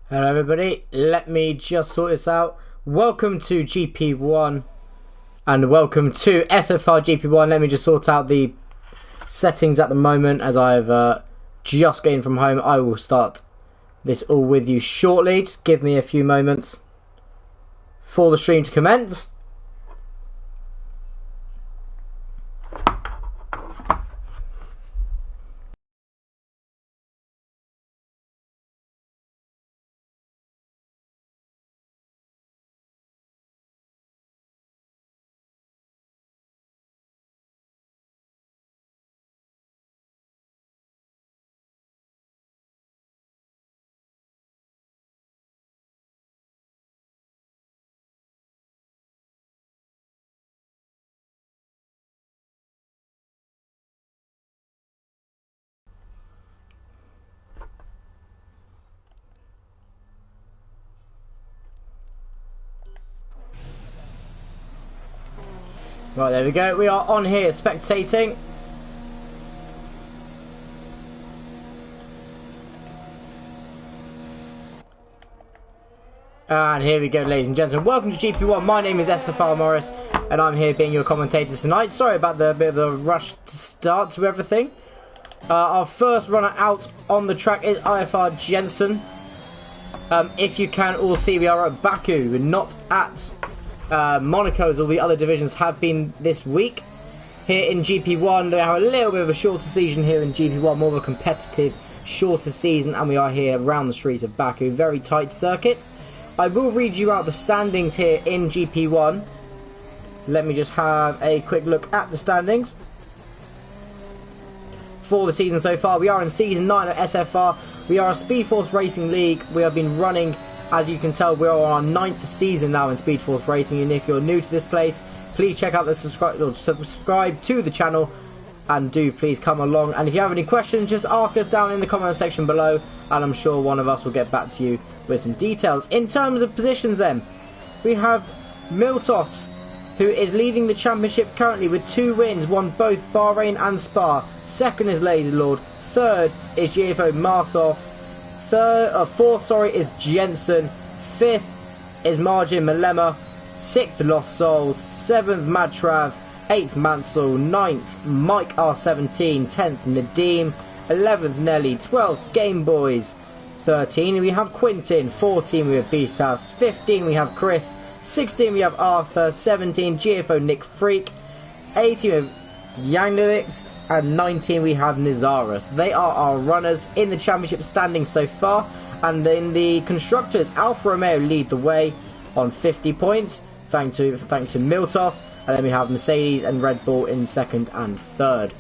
Hello everybody, let me just sort this out. Welcome to GP1 and welcome to SFR GP1. Let me just sort out the settings at the moment as I've just got in from home. I will start this all with you shortly. Just give me a few moments for the stream to commence. Right, there we go. We are on here spectating. And here we go, ladies and gentlemen. Welcome to GP1. My name is SFR Morris, and I'm here being your commentator tonight. Sorry about the bit of the rush to start to everything. Our first runner out on the track is IFR Jensen. If you can all see, we are at Baku. We're not at Monaco as all the other divisions have been this week. Here in GP1, they have a little bit of a shorter season here in GP1, more of a competitive, shorter season, and we are here around the streets of Baku. Very tight circuit. I will read you out the standings here in GP1. Let me just have a quick look at the standings for the season so far. We are in Season 9 of SFR. We are a Speed Force Racing League. We have been running, as you can tell, we're on our 9th season now in Speed Force Racing, and if you're new to this place, please check out the subscribe to the channel, and do please come along. And if you have any questions, just ask us down in the comment section below, and I'm sure one of us will get back to you with some details. In terms of positions then, we have Miltos, who is leading the championship currently with 2 wins, won both Bahrain and Spa. Second is Lazy Lord. Third is GFO Marsov. Fourth is Jensen. Fifth is Margin Malema. Sixth Lost Souls. Seventh Matrav. Eighth Mansell. Ninth Mike R17. 10th Nadim. 11th Nelly. 12th Game Boys. 13 we have Quintin. 14 we have Beast House. 15 we have Chris. 16 we have Arthur. 17 GFO Nick Freak. 18 we have Yanglix. And 19 we have Nizaris. They are our runners in the championship standings so far. And in the constructors, Alfa Romeo lead the way on 50 points, thanks to Miltos. And then we have Mercedes and Red Bull in second and third.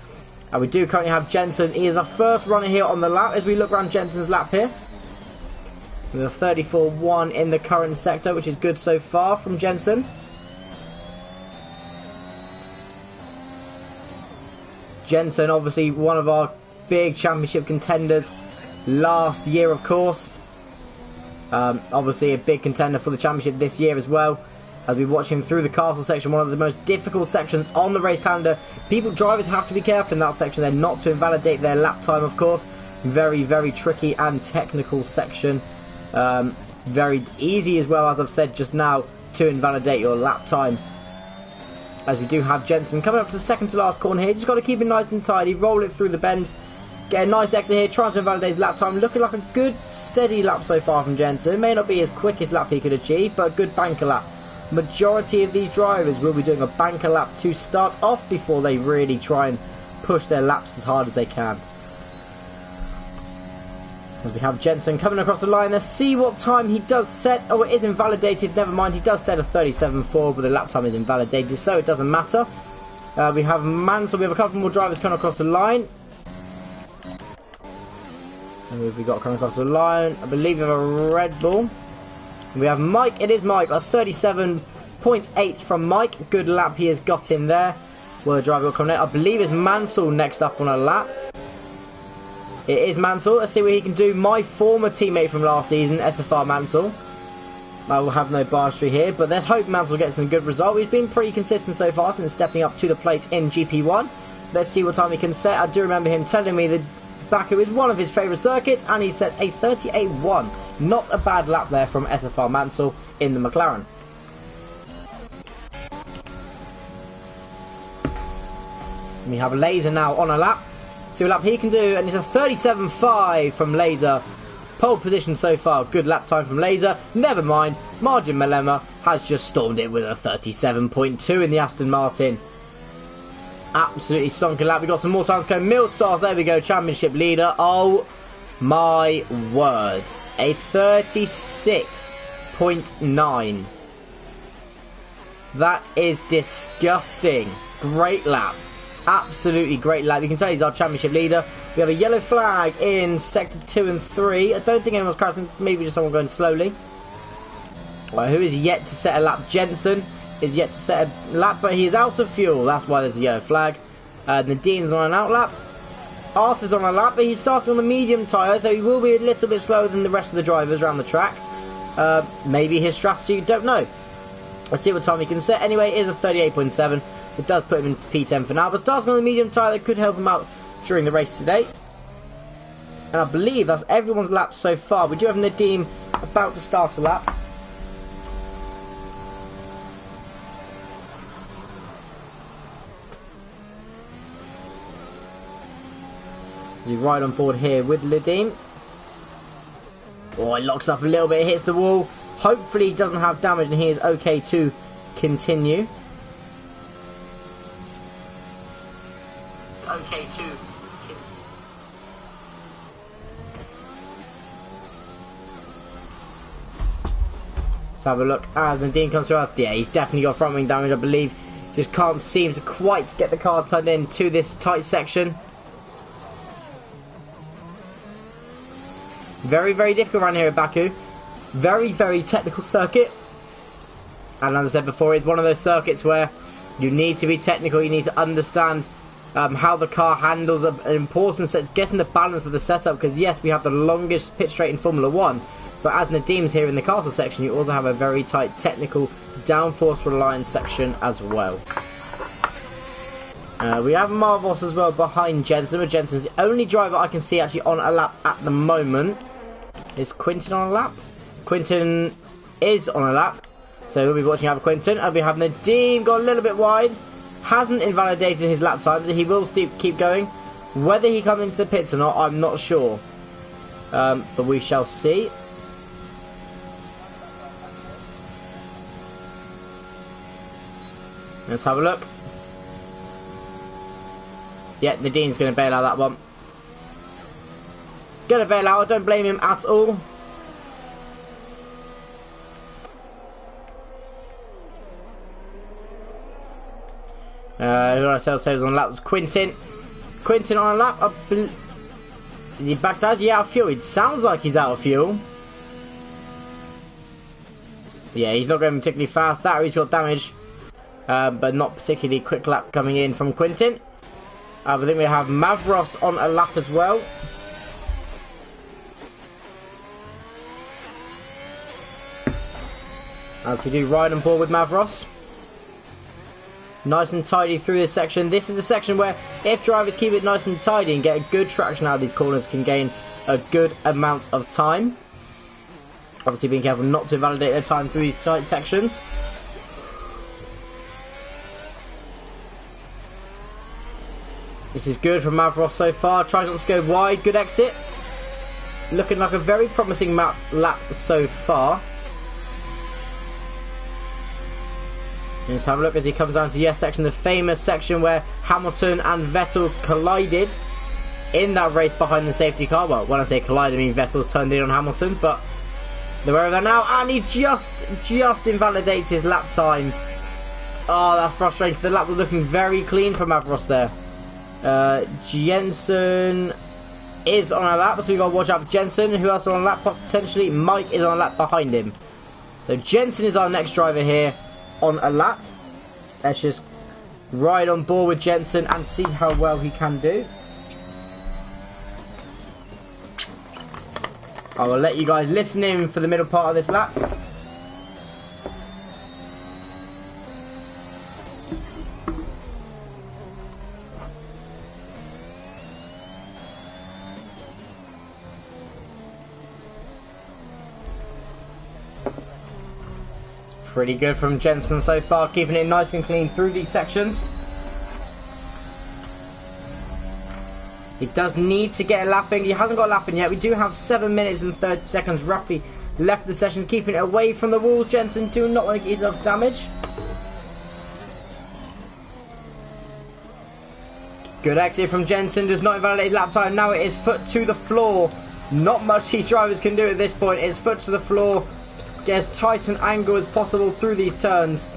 And we do currently have Jensen. He is our first runner here on the lap as we look around Jensen's lap here. With a 34.1 in the current sector, which is good so far from Jensen. Jensen, obviously one of our big championship contenders last year, of course. Obviously a big contender for the championship this year as well. As we watch him through the castle section, one of the most difficult sections on the race calendar. Drivers have to be careful in that section there, not to invalidate their lap time, of course. Very, very tricky and technical section. Very easy as well, as I've said just now, to invalidate your lap time. As we do have Jensen coming up to the second to last corner here. Just got to keep it nice and tidy, roll it through the bends, get a nice exit here, trying to invalidate his lap time. Looking like a good steady lap so far from Jensen. It may not be his quickest lap he could achieve, but a good banker lap. Majority of these drivers will be doing a banker lap to start off before they really try and push their laps as hard as they can. As we have Jensen coming across the line, let's see what time he does set. Oh, it is invalidated, never mind, he does set a 37.4, but the lap time is invalidated, so it doesn't matter. We have Mansell, we have a couple more drivers coming across the line. And who have we got coming across the line? I believe we have a Red Bull. We have Mike, it is Mike, a 37.8 from Mike. Good lap he has got in there. Well, the driver will come in. I believe it's Mansell next up on a lap. It is Mansell. Let's see what he can do. My former teammate from last season, SFR Mansell. I will have no biasry here, but let's hope Mansell gets a good result. He's been pretty consistent so far since stepping up to the plate in GP1. Let's see what time he can set. I do remember him telling me the Baku is one of his favourite circuits, and he sets a 38.1. Not a bad lap there from SFR Mansell in the McLaren. We have Laser now on a lap. See what lap he can do, and it's a 37.5 from Laser. Pole position so far, good lap time from Laser. Never mind, Margin Malema has just stormed it with a 37.2 in the Aston Martin. Absolutely stonking lap. We've got some more time to go. Miltos, there we go, championship leader. Oh my word. A 36.9. That is disgusting. Great lap. Absolutely great lap. You can tell he's our championship leader. We have a yellow flag in sector 2 and 3. I don't think anyone's crashing. Maybe just someone going slowly. Well, who is yet to set a lap? Jensen is yet to set a lap, but he is out of fuel. That's why there's a yellow flag. Nadine's on an out lap. Arthur's on a lap, but he's starting on the medium tyre, so he will be a little bit slower than the rest of the drivers around the track. Maybe his strategy, don't know. Let's see what time he can set. Anyway, it is a 38.7. It does put him into P10 for now, but starting on the medium tyre, that could help him out during the race today. And I believe that's everyone's lap so far. We do have Nadim about to start a lap. He's right on board here with Nadim. Oh, it locks up a little bit, hits the wall. Hopefully he doesn't have damage and he is okay to continue. Let's have a look as Nadim comes through. Yeah, he's definitely got front wing damage, I believe. Just can't seem to quite get the car turned into this tight section. Very, very difficult around here at Baku. Very, very technical circuit. And as I said before, it's one of those circuits where you need to be technical. You need to understand how the car handles an important set. It's getting the balance of the setup, because yes, we have the longest pit straight in Formula 1, but as Nadim's here in the castle section, you also have a very tight technical downforce reliance section as well. We have Marvos as well behind Jensen, but Jensen's the only driver I can see actually on a lap at the moment. Is Quinton on a lap? Quinton is on a lap, so we'll be watching out for Quinton. And we have Nadim, got a little bit wide. Hasn't invalidated his lap time, but he will keep going. Whether he comes into the pits or not, I'm not sure. But we shall see. Let's have a look. Yeah, Nadim's going to bail out that one. Going to bail out, I don't blame him at all. Who ourselves says on the lap was Quinton. Quinton on a lap. Is he back down? Is he out of fuel? It sounds like he's out of fuel. Yeah, he's not going particularly fast. That he's got damage. But not particularly quick lap coming in from Quinton. I think we have Mavros on a lap as well. As we do ride on board with Mavros. Nice and tidy through this section. This is the section where if drivers keep it nice and tidy and get a good traction out of these corners, can gain a good amount of time. Obviously being careful not to invalidate their time through these tight sections. This is good from Mavros so far. Tries not to go wide. Good exit. Looking like a very promising lap so far. Let's have a look as he comes down to the S section, the famous section where Hamilton and Vettel collided in that race behind the safety car. Well, when I say collided, I mean Vettel's turned in on Hamilton, but they're over there now, and he just invalidates his lap time. Oh, that's frustrating. The lap was looking very clean from Mavros there. Jensen is on a lap, so we've got to watch out for Jensen. Who else is on a lap? Potentially Mike is on a lap behind him. So Jensen is our next driver here on a lap. Let's just ride on board with Jensen and see how well he can do. I will let you guys listen in for the middle part of this lap. Pretty good from Jensen so far, keeping it nice and clean through these sections. He does need to get a lapping. He hasn't got a lapping yet. We do have 7 minutes and 30 seconds roughly left of the session, keeping it away from the walls. Jensen do not want to get yourself damage. Good exit from Jensen, does not invalidate lap time. Now it is foot to the floor. Not much these drivers can do at this point. It's foot to the floor. Get as tight an angle as possible through these turns.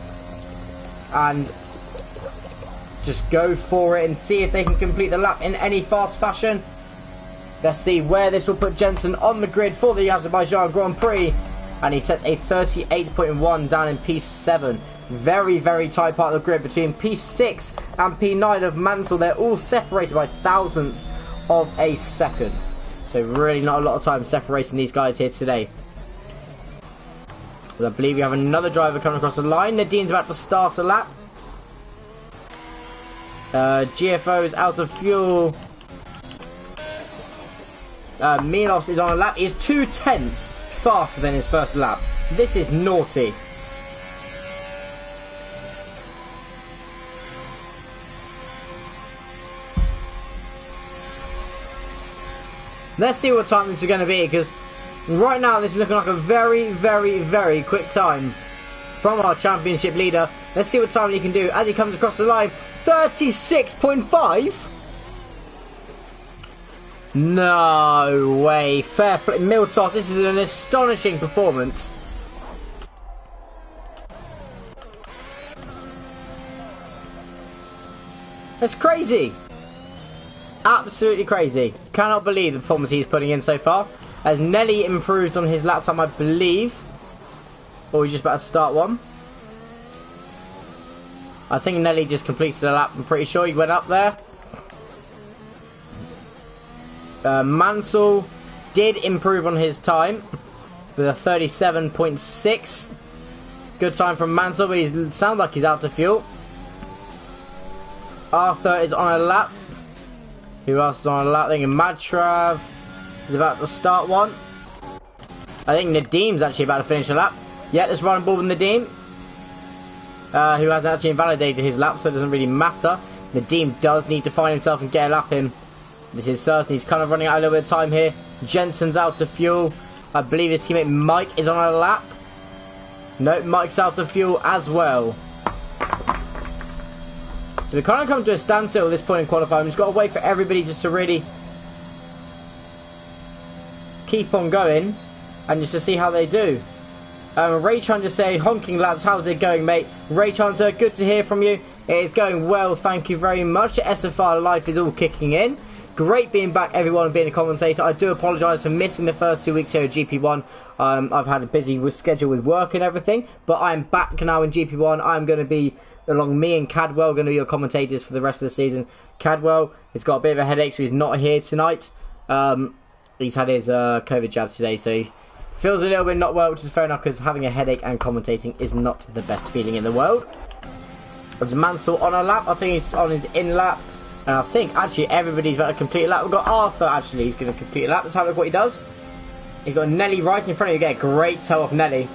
And just go for it and see if they can complete the lap in any fast fashion. Let's see where this will put Jensen on the grid for the Azerbaijan Grand Prix. And he sets a 38.1 down in P7. Very, very tight part of the grid between P6 and P9 of Mansell. They're all separated by thousandths of a second. So really not a lot of time separating these guys here today. But I believe we have another driver coming across the line. Nadine's about to start a lap. GFO is out of fuel. Miltos is on a lap. He's 2/10 faster than his first lap. This is naughty. Let's see what time this is going to be, because right now this is looking like a very, very, very quick time from our championship leader. Let's see what time he can do as he comes across the line. 36.5? No way. Fair play. Miltos, this is an astonishing performance. That's crazy. Absolutely crazy. Cannot believe the performance he's putting in so far. As Nelly improves on his lap time, I believe. Or he's just about to start one. I think Nelly just completes the lap. I'm pretty sure he went up there. Mansell did improve on his time with a 37.6. Good time from Mansell, but he sounds like he's out of fuel. Arthur is on a lap. Who else is on a lap? I think Madtrav is about to start one. I think Nadim's actually about to finish a lap. Yeah, let's run ball with Nadim. Who hasn't actually invalidated his lap, so it doesn't really matter. Nadim does need to find himself and get a lap in. This is certain. He's kind of running out a little bit of time here. Jensen's out of fuel. I believe his teammate Mike is on a lap. No, Mike's out of fuel as well. So we kind of come to a standstill at this point in qualifying. We've got to wait for everybody just to really keep on going and just to see how they do. Raychan just say, honking laps, how's it going, mate? Raychan, good to hear from you. It is going well, thank you very much. SFR life is all kicking in. Great being back, everyone, and being a commentator. I do apologise for missing the first 2 weeks here at GP1. I've had a busy schedule with work and everything, but I'm back now in GP1. I'm going to be, along me and Cadwell, going to be your commentators for the rest of the season. Cadwell has got a bit of a headache, so he's not here tonight. He's had his COVID jab today, so he feels a little bit not well, which is fair enough, because having a headache and commentating is not the best feeling in the world. There's Mansell on a lap. I think he's on his in lap. And I think, actually, everybody's about to complete a lap. We've got Arthur, actually. He's going to complete a lap. Let's have a look what he does. He's got Nelly right in front of you. Get a great toe off Nelly.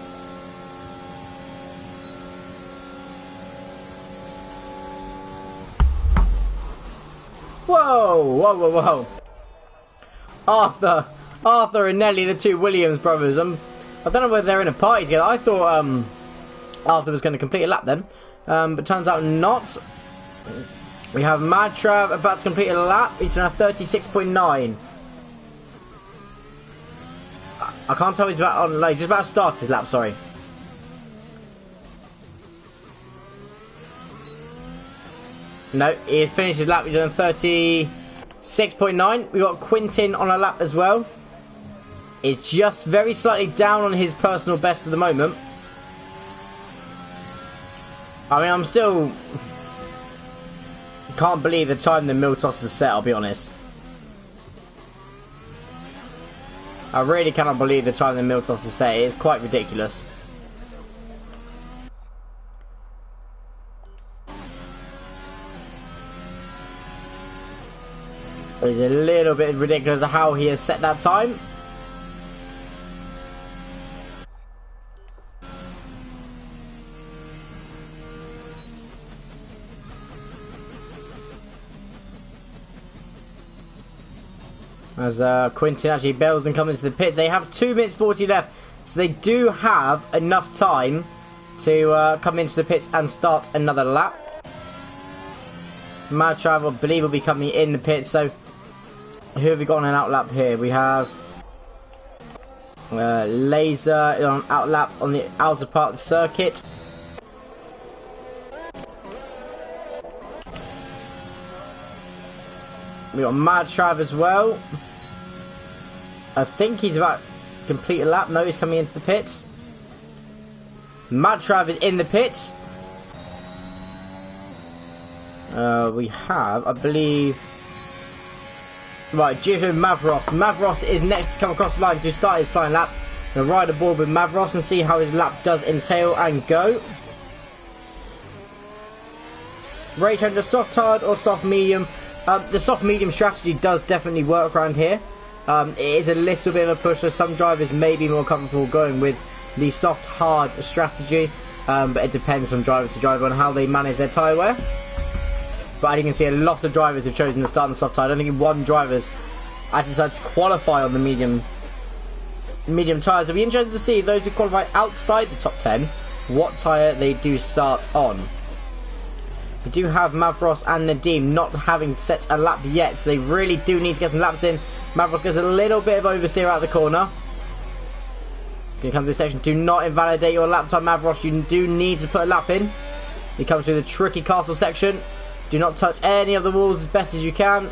Whoa, whoa, whoa, whoa. Arthur and Nelly, the two Williams brothers. I don't know whether they're in a party together. I thought Arthur was going to complete a lap then. But turns out not. We have Madtrav about to complete a lap. He's now 36.9. I can't tell he's about on, like, just about to start his lap, sorry. No, he has finished his lap. He's done 36.9. We got Quintin on a lap as well. It's just very slightly down on his personal best at the moment. I mean, I'm still... can't believe the time that Miltos has set, I'll be honest. I really cannot believe the time that Miltos has set. It is quite ridiculous. It's a little bit ridiculous how he has set that time. As Quintin actually bails and comes into the pits. They have 2 minutes 40 left, so they do have enough time to come into the pits and start another lap. Mad Travel, I believe, will be coming in the pits. So who have we got on an out lap here? We have Laser on out lap on the outer part of the circuit. We got Mad Trav as well. I think he's about to complete a lap. No, he's coming into the pits. Mad Trav is in the pits. We have, I believe... Right, GP1 Mavros. Mavros is next to come across the line to start his flying lap. Gonna ride aboard with Mavros and see how his lap does entail and go. Rate under soft hard or soft medium. The soft medium strategy does definitely work around here. It is a little bit of a push, so some drivers may be more comfortable going with the soft hard strategy, but it depends from driver to driver on how they manage their tyre wear. But as you can see, a lot of drivers have chosen to start on the soft tyre. I don't think one driver's actually decided to qualify on the medium tyres. It'll be interesting to see those who qualify outside the top 10 what tyre they do start on. We do have Mavros and Nadim not having set a lap yet, so they really do need to get some laps in. Mavros gets a little bit of oversteer out of the corner. Going to come to this section. Do not invalidate your lap time, Mavros. You do need to put a lap in. He comes through the tricky castle section. Do not touch any of the walls as best as you can.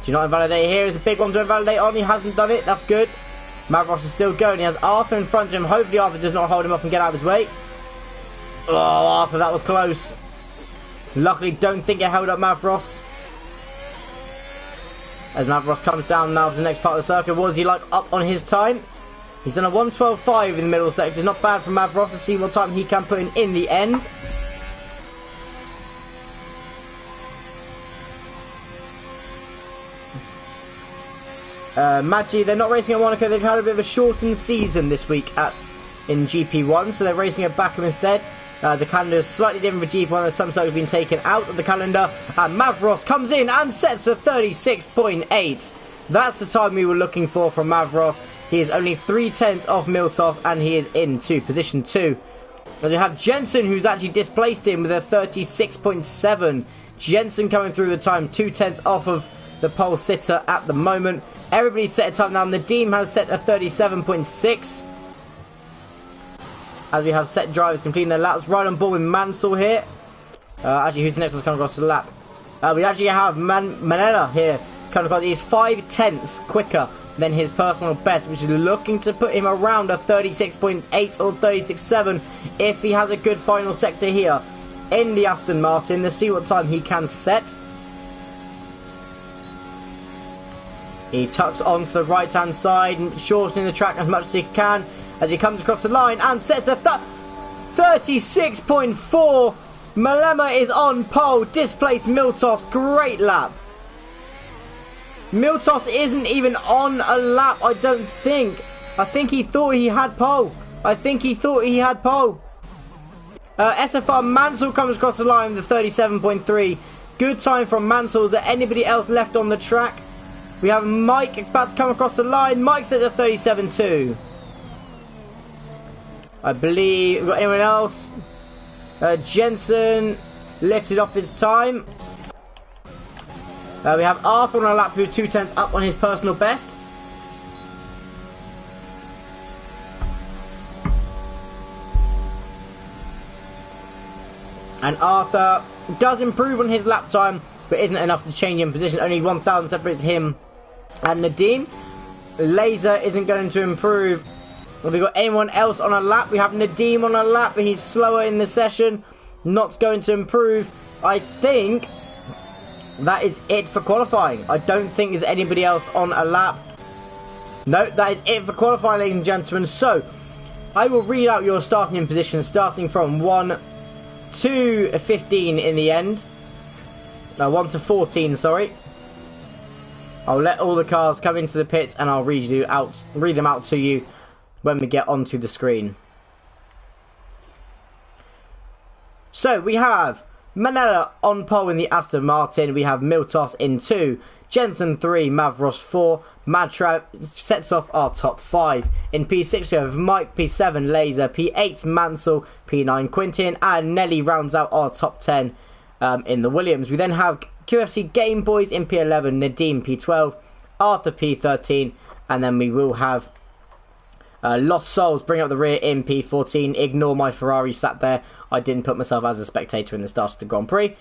Do not invalidate here. It's a big one to invalidate on. He hasn't done it. That's good. Mavros is still going. He has Arthur in front of him. Hopefully Arthur does not hold him up and get out of his way. Oh, Arthur, that was close. Luckily, don't think it held up Mavros. As Mavros comes down now to the next part of the circuit. What is he like up on his time? He's done a 1:12.5 in the middle sector. Not bad for Mavros to see what time he can put in the end. Maggi, they're not racing at Monaco. They've had a bit of a shortened season this week in GP1, so they're racing at Baku instead. The calendar is slightly different for GP1 as some circuits have been taken out of the calendar. And Mavros comes in and sets a 36.8. That's the time we were looking for from Mavros. He is only 3/10 off Miltos and he is into position 2. And you have Jensen, who's actually displaced him with a 36.7. Jensen coming through the time 2/10 off of the pole sitter at the moment. Everybody's set a time now. Nadim has set a 37.6. As we have set drivers completing their laps. Right on board with Mansell here. Actually, who's the next one to come across the lap? We actually have Manella here. Coming across. He's 5/10 quicker than his personal best, which is looking to put him around a 36.8 or 36.7 if he has a good final sector here in the Aston Martin. Let's see what time he can set. He tucks onto the right-hand side, shortening the track as much as he can. As he comes across the line and sets a 36.4. Malema is on pole, displaced Miltos. Great lap. Miltos isn't even on a lap, I don't think. I think he thought he had pole. SFR Mansell comes across the line with a 37.3. Good time from Mansell. Is there anybody else left on the track? We have Mike about to come across the line. Mike's at a 37.2. I believe we've got anyone else. Jensen lifted off his time. We have Arthur on a lap who's 2/10 up on his personal best. And Arthur does improve on his lap time, but isn't enough to change in position. Only 1,000 separates him and Nadine. Laser isn't going to improve. Have we got anyone else on a lap? We have Nadim on a lap, but he's slower in the session. Not going to improve. I think that is it for qualifying. I don't think there's anybody else on a lap. No, that is it for qualifying, ladies and gentlemen. So, I will read out your starting positions, starting from 1 to 15 in the end. 1 to 14, sorry. I'll let all the cars come into the pits and I'll read them out to you when we get onto the screen. So we have Manella on pole in the Aston Martin. We have Miltos in 2. Jensen 3, Mavros 4, Madtrap sets off our top 5. In P6 we have Mike, P7 Laser, P8 Mansell, P9 Quintin, and Nelly rounds out our top 10 in the Williams. We then have QFC Game Boys in P11, Nadim P12, Arthur P13, and then we will have Lost Souls bring up the rear in P14. Ignore my Ferrari sat there. I didn't put myself as a spectator in the start of the Grand Prix.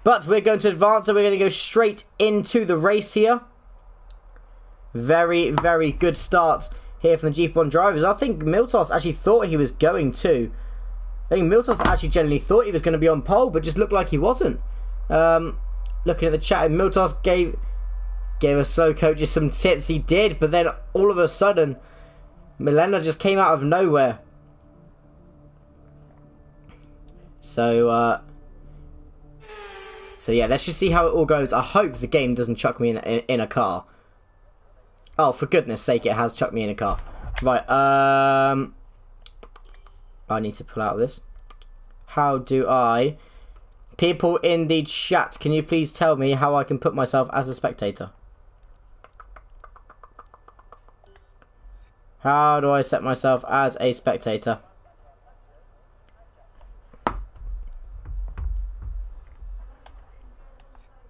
But we're going to advance and we're going to go straight into the race here. Very, very good start here from the GP1 drivers. I think Miltos actually thought he was going to. I think Miltos actually generally thought he was going to be on pole, but just looked like he wasn't. Looking at the chat, Miltos gave us slow coaches some tips. He did, but then all of a sudden, Milena just came out of nowhere. So yeah, let's just see how it all goes. I hope the game doesn't chuck me in a car. Oh, for goodness sake, it has chucked me in a car. Right, I need to pull out of this. How do I... People in the chat, can you please tell me how I can put myself as a spectator? How do I set myself as a spectator?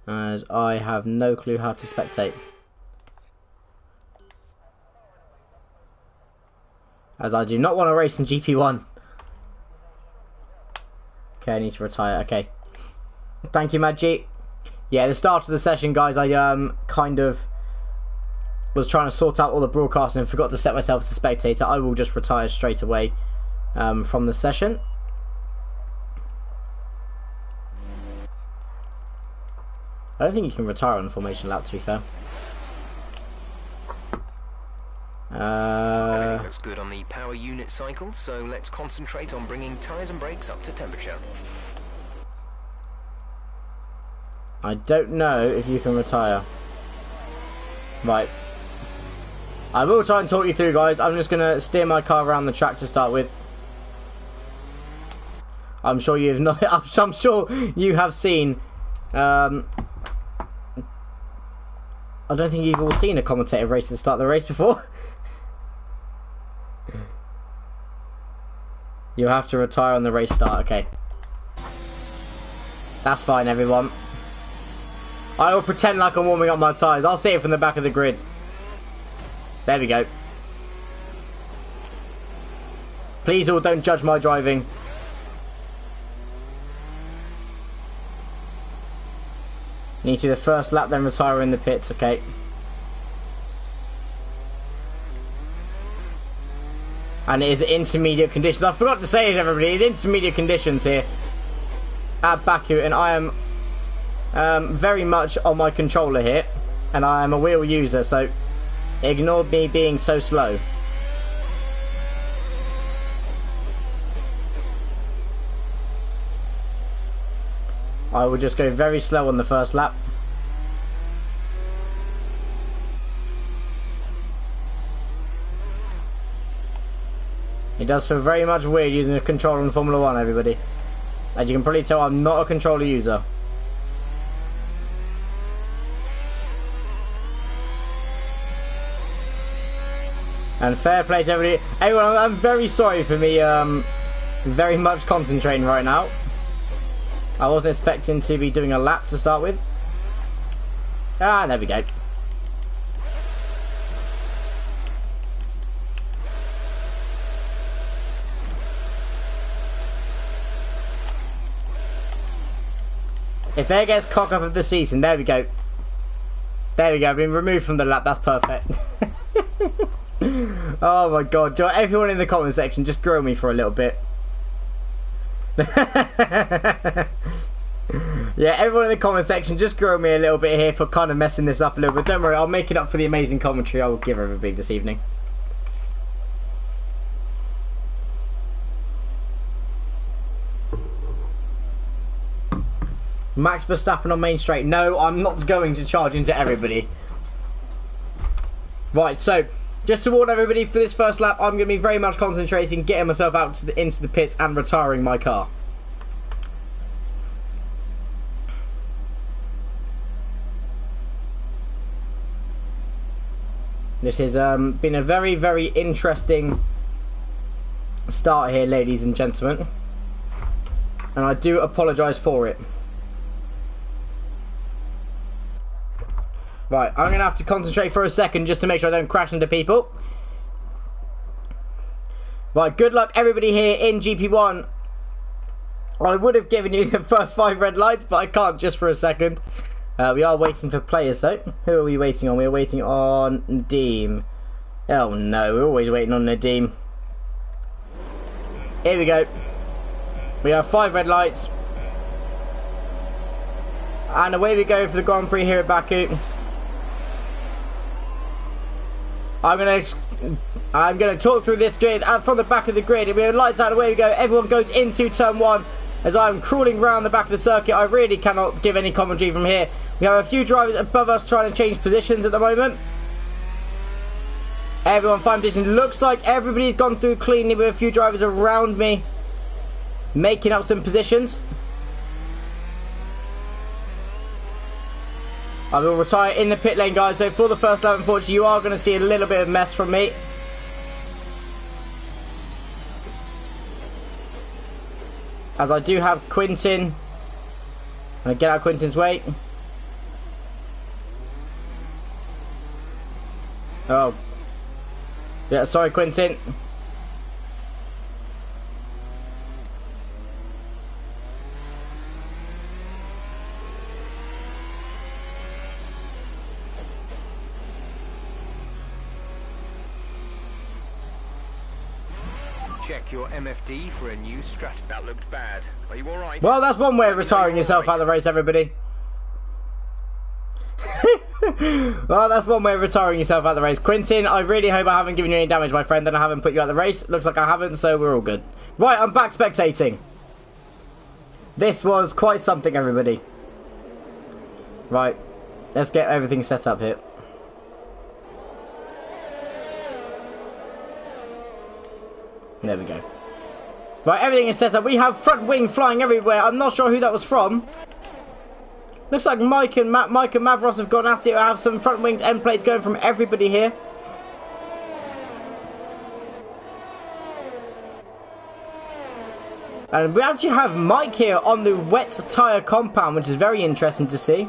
As I have no clue how to spectate. As I do not want to race in GP1. Okay, I need to retire. Okay. Thank you, Maggi. Yeah, at the start of the session, guys, I kind of was trying to sort out all the broadcasting and forgot to set myself as a spectator. I will just retire straight away from the session. I don't think you can retire on the formation lap, to be fair. Everything looks good on the power unit cycle, so let's concentrate on bringing tyres and brakes up to temperature. I don't know if you can retire. Right. I will try and talk you through, guys. I'm just going to steer my car around the track to start with. I'm sure you have not. I'm sure you have seen. I don't think you've all seen a commentator race to start the race before. You have to retire on the race start. Okay. That's fine, everyone. I will pretend like I'm warming up my tyres. I'll see it from the back of the grid. There we go. Please all don't judge my driving. Need to do the first lap, then retire in the pits. Okay. And it is intermediate conditions. I forgot to say it, everybody. It's intermediate conditions here at Baku, and I am very much on my controller here, and I am a wheel user, so ignore me being so slow. I will just go very slow on the first lap. It does feel very much weird using a controller in Formula 1, everybody. As you can probably tell, I'm not a controller user. And fair play to everybody. Everyone, I'm very sorry for me very much concentrating right now. I wasn't expecting to be doing a lap to start with. Ah, there we go. If there gets cock up of the season, there we go. There we go, been removed from the lap, that's perfect. Oh my god, everyone in the comment section, just grill me for a little bit. Yeah, everyone in the comment section, just grill me a little bit here for kind of messing this up a little bit. Don't worry, I'll make it up for the amazing commentary I will give everybody this evening. Max Verstappen on main straight. No, I'm not going to charge into everybody. Right, so just to warn everybody, for this first lap, I'm going to be very much concentrating, getting myself out to into the pits and retiring my car. This has been a very, very interesting start here, ladies and gentlemen. And I do apologise for it. Right, I'm going to have to concentrate for a second just to make sure I don't crash into people. Right, good luck everybody here in GP1. I would have given you the first 5 red lights, but I can't just for a second. We are waiting for players though. Who are we waiting on? We're waiting on Nadeem. Oh no, we're always waiting on Nadeem. Here we go. We have 5 red lights. And away we go for the Grand Prix here at Baku. I'm gonna talk through this grid from the back of the grid. If we have lights out, away we go. Everyone goes into turn 1. As I'm crawling around the back of the circuit, I really cannot give any commentary from here. We have a few drivers above us trying to change positions at the moment. Everyone fine position. Looks like everybody's gone through cleanly with a few drivers around me making up some positions. I will retire in the pit lane, guys. So for the first lap, unfortunately, you are going to see a little bit of mess from me. As I do have Quintin. I'm going to get out Quintin's way. Oh. Yeah, sorry, Quintin. Check your MFD for a new strat. That looked bad. Are you alright? Well, that's one way of retiring yourself out of the race, everybody. Well, that's one way of retiring yourself out of the race. Quintin, I really hope I haven't given you any damage, my friend, and I haven't put you out of the race. Looks like I haven't, so we're all good. Right, I'm back spectating. This was quite something, everybody. Right, let's get everything set up here. There we go. Right, everything is set up. We have front wing flying everywhere. I'm not sure who that was from. Looks like Mike and Mavros have gone at it. I have some front winged end plates going from everybody here. And we actually have Mike here on the wet tyre compound, which is very interesting to see.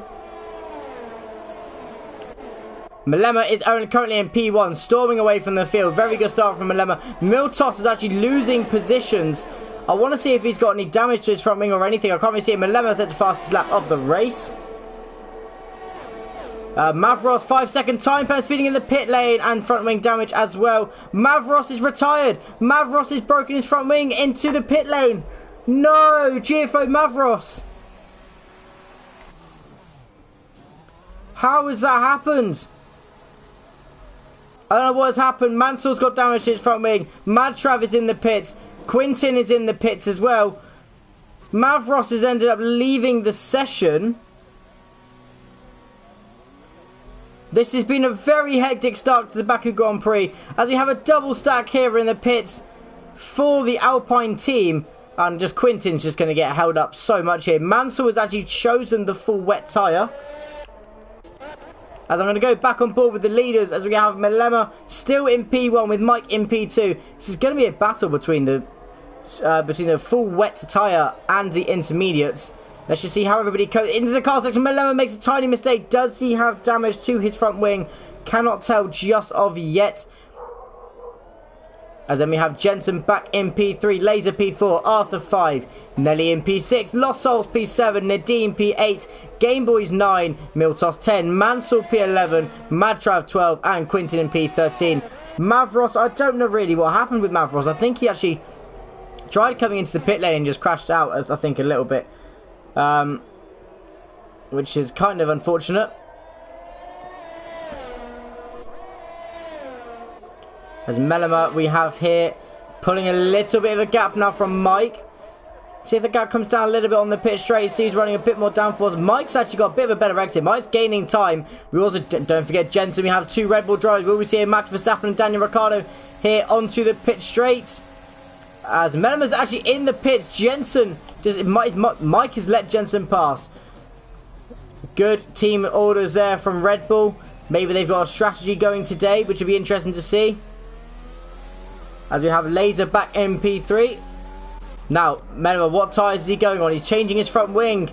Malema is currently in P1, storming away from the field. Very good start from Malema. Miltos is actually losing positions. I want to see if he's got any damage to his front wing or anything. I can't really see him. Malema's at the fastest lap of the race. Mavros, 5-second time penalty speeding in the pit lane and front wing damage as well. Mavros is retired. Mavros has broken his front wing into the pit lane. No, GFO Mavros. How has that happened? I don't know what has happened. Mansell's got damage to his front wing. Madtrav is in the pits. Quintin is in the pits as well. Mavros has ended up leaving the session. This has been a very hectic start to the Baku Grand Prix, as we have a double stack here in the pits for the Alpine team. And just Quintin's just going to get held up so much here. Mansell has actually chosen the full wet tyre. As I'm going to go back on board with the leaders, as we have Malema still in P1 with Mike in P2. This is going to be a battle between the full wet tyre and the intermediates. Let's just see how everybody goes into the car section. Malema makes a tiny mistake. Does he have damage to his front wing? Cannot tell just of yet. As then we have Jensen back in P3, Laser P4, Arthur 5, Nelly in P6, Lost Souls P7, Nadeem P8, Gameboys 9, Miltos 10, Mansell P11, Madtrav 12, and Quintin in P13. Mavros, I don't know really what happened with Mavros. I think he actually tried coming into the pit lane and just crashed out, I think, a little bit. Which is kind of unfortunate. As Malema we have here pulling a little bit of a gap now from Mike. See if the gap comes down a little bit on the pit straight. See he's running a bit more downforce. Mike's actually got a bit of a better exit. Mike's gaining time. We also don't forget Jensen. We have 2 Red Bull drivers. Will we see a Max Verstappen and Daniel Ricciardo here onto the pit straight? As Malema's actually in the pits. Jensen Mike has let Jensen pass. Good team orders there from Red Bull. Maybe they've got a strategy going today, which would be interesting to see. As we have Laser back in P3. Now, Menema, what tyres is he going on? He's changing his front wing.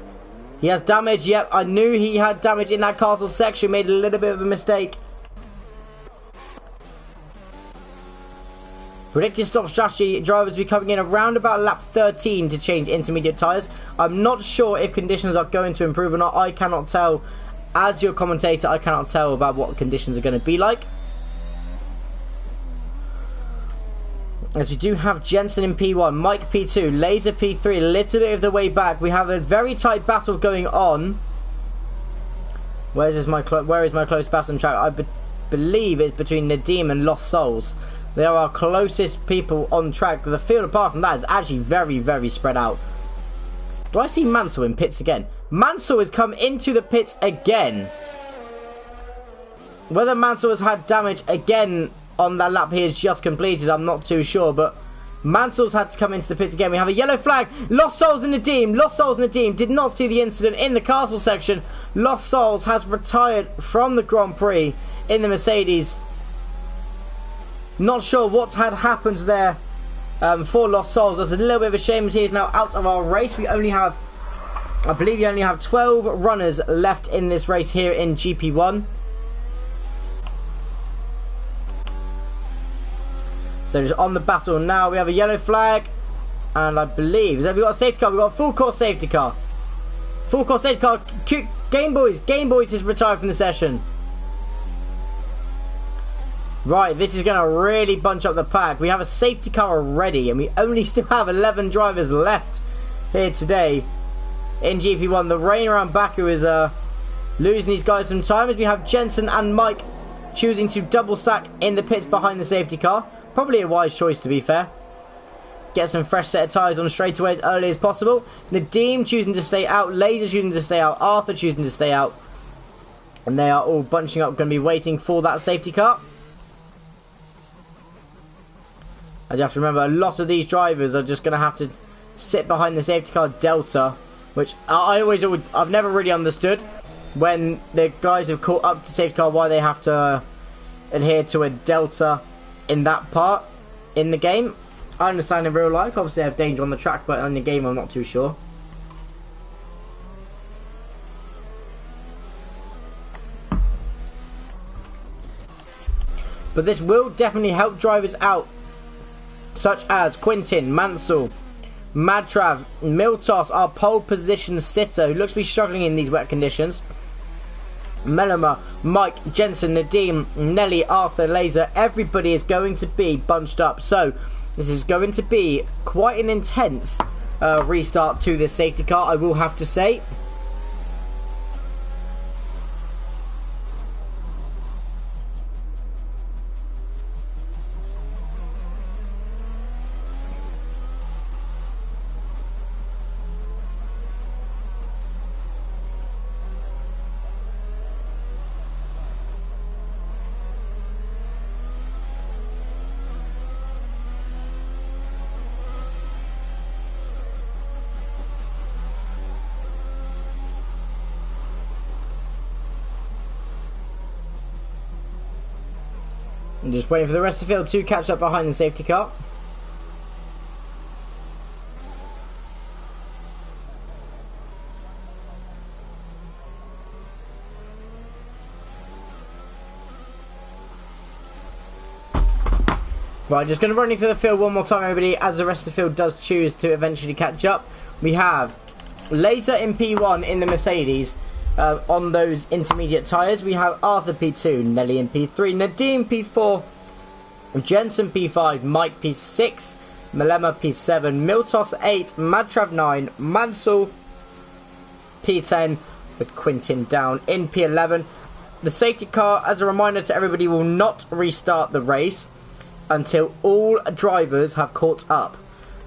He has damage. Yep, I knew he had damage in that castle section. Made a little bit of a mistake. Predicted stop strategy, drivers will be coming in around about lap 13 to change intermediate tyres. I'm not sure if conditions are going to improve or not. I cannot tell. As your commentator, I cannot tell about what conditions are going to be like. As we do have Jensen in P1, Mike P2, Laser P3, a little bit of the way back. We have a very tight battle going on. Where is my close battle on track? I believe it's between Nadim and Lost Souls. They are our closest people on track. The field apart from that is actually very, very spread out. Do I see Mansell in pits again? Mansell has come into the pits again. Whether Mansell has had damage again on that lap he has just completed, I'm not too sure. But Mansell's had to come into the pits again. We have a yellow flag. Lost Souls in the team. Lost Souls in the team. Did not see the incident in the castle section. Lost Souls has retired from the Grand Prix in the Mercedes. Not sure what had happened there for Lost Souls. That's a little bit of a shame as he is now out of our race. We only have, I believe you only have 12 runners left in this race here in GP1. So just on the battle now, we have a yellow flag. And I believe, have we got a safety car? We've got a full course safety car. Full course safety car. Game Boys has retired from the session. Right, this is going to really bunch up the pack. We have a safety car already, and we only still have 11 drivers left here today in GP1. The rain around Baku is losing these guys some time, as we have Jensen and Mike choosing to double stack in the pits behind the safety car. Probably a wise choice, to be fair. Get some fresh set of tyres on straight away as early as possible. Nadim choosing to stay out, Laser choosing to stay out, Arthur choosing to stay out. And they are all bunching up, going to be waiting for that safety car. And you have to remember, a lot of these drivers are just going to have to sit behind the safety car Delta, which I've never really understood when the guys have caught up to safety car why they have to adhere to a Delta in that part in the game. I understand in real life, obviously they have danger on the track, but in the game I'm not too sure. But this will definitely help drivers out, such as Quintin, Mansell, Madtrav, Miltos, our pole position sitter, who looks to be struggling in these wet conditions. Melema, Mike, Jensen, Nadim, Nelly, Arthur, Laser, everybody is going to be bunched up. So this is going to be quite an intense restart to this safety car, I will have to say. I'm just waiting for the rest of the field to catch up behind the safety car. Right, just going to run you through the field one more time, everybody, as the rest of the field does choose to eventually catch up. We have Laser in P1 in the Mercedes. On those intermediate tyres, we have Arthur P2, Nelly in P3, Nadim P4, Jensen P5, Mike P6, Melema P7, Miltos 8, Madtrav 9, Mansell P10, with Quintin down in P11. The safety car, as a reminder to everybody, will not restart the race until all drivers have caught up.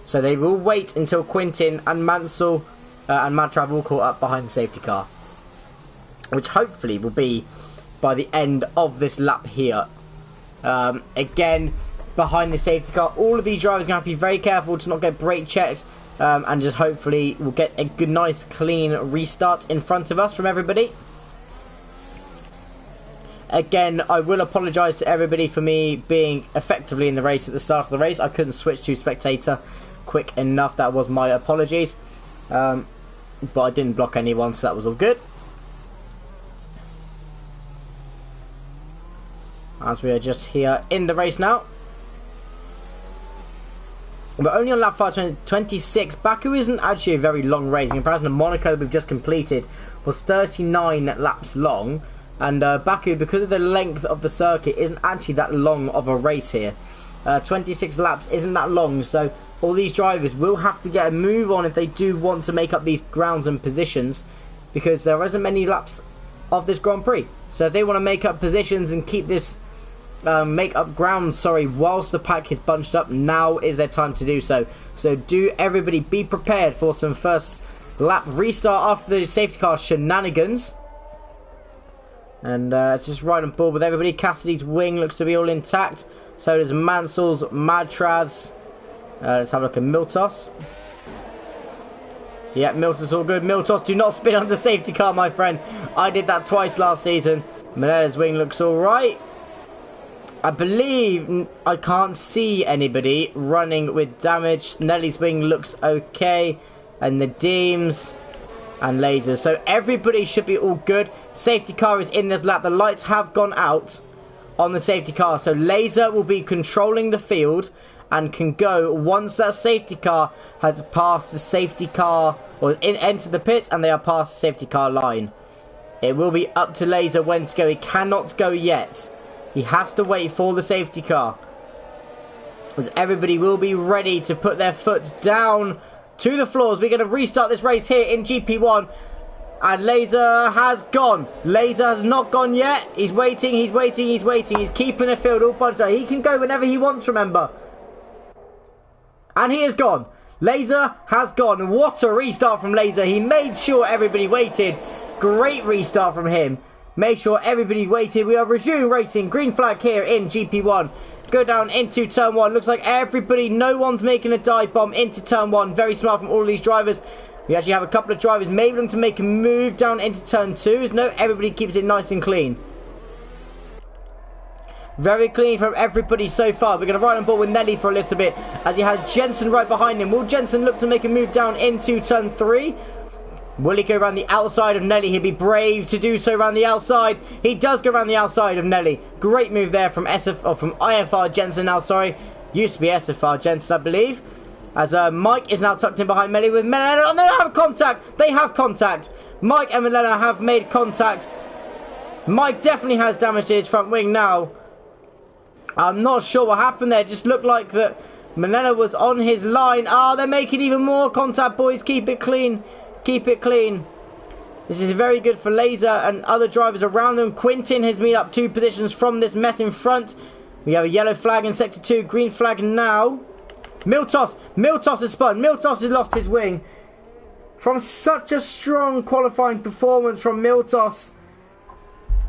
So they will wait until Quintin and Mansell and Madtrav all caught up behind the safety car, which hopefully will be by the end of this lap here. Again, behind the safety car, all of these drivers are going to have to be very careful to not get brake checked, and just hopefully we'll get a good, nice, clean restart in front of us from everybody. Again, I will apologise to everybody for me being effectively in the race at the start of the race. I couldn't switch to spectator quick enough. That was my apologies. But I didn't block anyone, so that was all good. As we are just here in the race now. We're only on lap 526. Baku isn't actually a very long race. In comparison to Monaco that we've just completed was 39 laps long. And Baku, because of the length of the circuit, isn't actually that long of a race here. 26 laps isn't that long, so all these drivers will have to get a move on if they do want to make up these grounds and positions, because there isn't many laps of this Grand Prix. So if they want to make up positions and keep this make up ground, whilst the pack is bunched up, now is their time to do so. So do everybody be prepared for some first lap restart after the safety car shenanigans. And it's just right on board with everybody. Cassidy's wing looks to be all intact. So does Mansell's, Madtrav's. Let's have a look at Miltos. Yeah, Miltos all good. Miltos, do not spin on the safety car, my friend. I did that twice last season. Manella's wing looks alright. I believe I can't see anybody running with damage. Nelly's wing looks okay. And the Deems and lasers. So everybody should be all good. Safety car is in this lap. The lights have gone out on the safety car. So laser will be controlling the field and can go once that safety car has passed the safety car or entered the pits and they are past the safety car line. It will be up to laser when to go. He cannot go yet. He has to wait for the safety car. As everybody will be ready to put their foot down to the floors. We're going to restart this race here in GP1. And Laser has gone. Laser has not gone yet. He's waiting, he's waiting, he's waiting. He's keeping the field all bunched up. He can go whenever he wants, remember. And he is gone. Laser has gone. What a restart from Laser. He made sure everybody waited. Great restart from him. Made sure everybody waited. We are resuming racing. Green flag here in GP1. Go down into turn 1. Looks like everybody, no one's making a dive bomb into turn 1. Very smart from all of these drivers. We actually have a couple of drivers maybe looking to make a move down into turn 2. No, everybody keeps it nice and clean. Very clean from everybody so far. We're going to ride on board with Nelly for a little bit as he has Jensen right behind him. Will Jensen look to make a move down into turn 3? Will he go around the outside of Nelly? He'll be brave to do so around the outside. He does go around the outside of Nelly. Great move there from from IFR Jensen now, sorry. Used to be SFR Jensen, I believe. As Mike is now tucked in behind Nelly with Melena. Oh, they have contact. They have contact. Mike and Melena have made contact. Mike definitely has damage to his front wing now. I'm not sure what happened there. It just looked like that Melena was on his line. Ah, they're making even more contact, boys. Keep it clean. Keep it clean. This is very good for Laser and other drivers around them. Quintin has made up 2 positions from this mess in front. We have a yellow flag in sector 2. Green flag now. Miltos. Miltos has spun. Miltos has lost his wing. From such a strong qualifying performance from Miltos.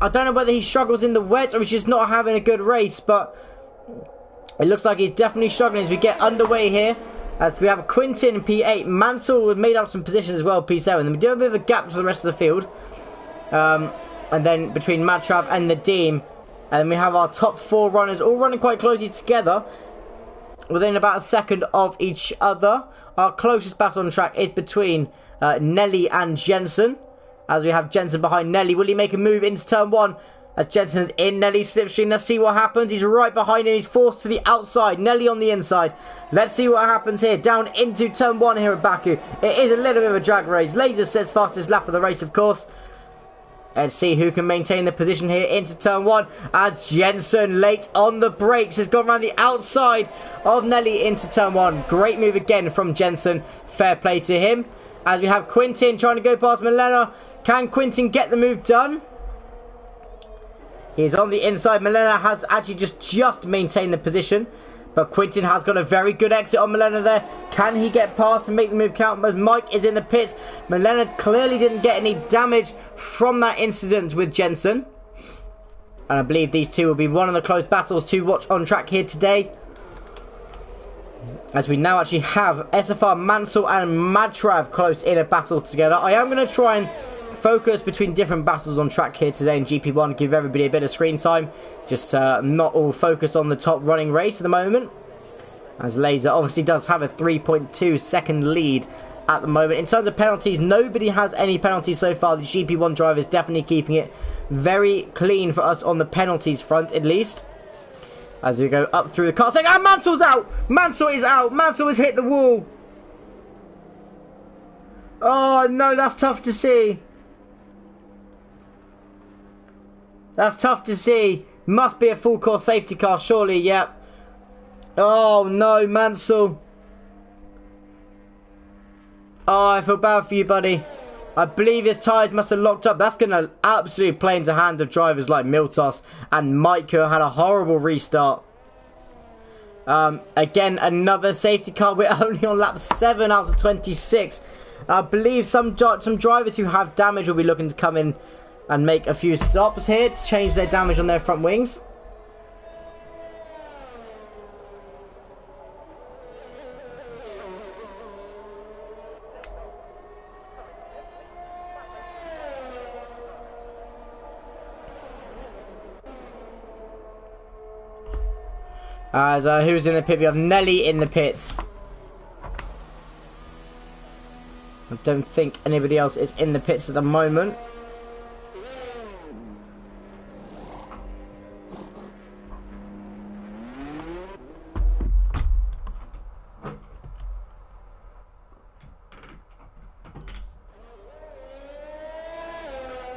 I don't know whether he struggles in the wet or he's just not having a good race. But it looks like he's definitely struggling as we get underway here. As we have Quintin in P8. Mansell made up some positions as well, P7. Then we do have a bit of a gap to the rest of the field. And then between Madtrav and the Deem. And then we have our top 4 runners all running quite closely together. Within about a second of each other. Our closest battle on track is between Nelly and Jensen. As we have Jensen behind Nelly. Will he make a move into turn 1? As Jensen is in Nelly's slipstream. Let's see what happens. He's right behind him. He's forced to the outside. Nelly on the inside. Let's see what happens here. Down into turn 1 here at Baku. It is a little bit of a drag race. Laser says fastest lap of the race, of course. Let's see who can maintain the position here into turn 1. As Jensen, late on the brakes, has gone around the outside of Nelly into turn 1. Great move again from Jensen. Fair play to him. As we have Quintin trying to go past Melena. Can Quintin get the move done? He's on the inside. Melena has actually just maintained the position. But Quintin has got a very good exit on Melena there. Can he get past and make the move count? As Mike is in the pits. Melena clearly didn't get any damage from that incident with Jensen. And I believe these two will be one of the close battles to watch on track here today. As we now actually have SFR, Mansell and Madtrav close in a battle together. I am going to try and focus between different battles on track here today in GP1. Give everybody a bit of screen time. Just not all focused on the top running race at the moment. As Laser obviously does have a 3.2 second lead at the moment. In terms of penalties, nobody has any penalties so far. The GP1 driver is definitely keeping it very clean for us on the penalties front, at least. As we go up through the car, saying, and Mansell's out! Mansell is out! Mansell has hit the wall! Oh no, that's tough to see. That's tough to see. Must be a full course safety car, surely, yep. Oh no, Mansell. Oh, I feel bad for you, buddy. I believe his tyres must have locked up. That's going to absolutely play into the hand of drivers like Miltos and Mike, who had a horrible restart. Again, another safety car. We're only on lap 7 out of 26. I believe some drivers who have damage will be looking to come in and make a few stops here to change their damage on their front wings. As who's in the pit? We have Nelly in the pits. I don't think anybody else is in the pits at the moment.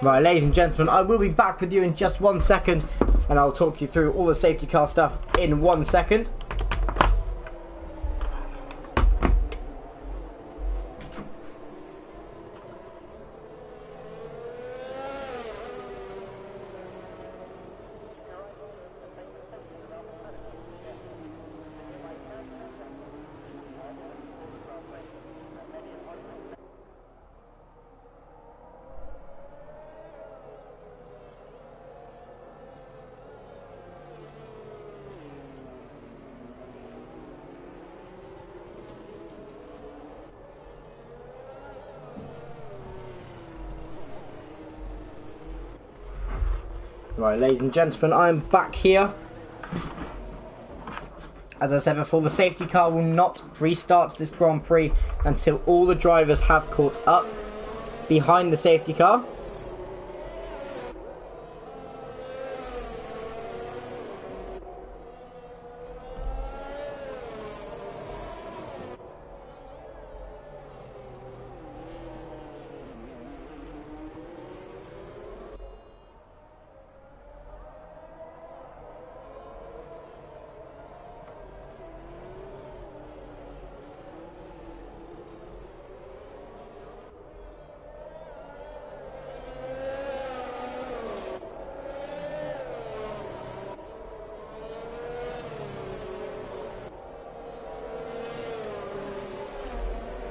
Right, ladies and gentlemen, I will be back with you in just 1 second, and I'll talk you through all the safety car stuff in 1 second. Right, ladies and gentlemen, I'm back here. As I said before, the safety car will not restart this Grand Prix until all the drivers have caught up behind the safety car.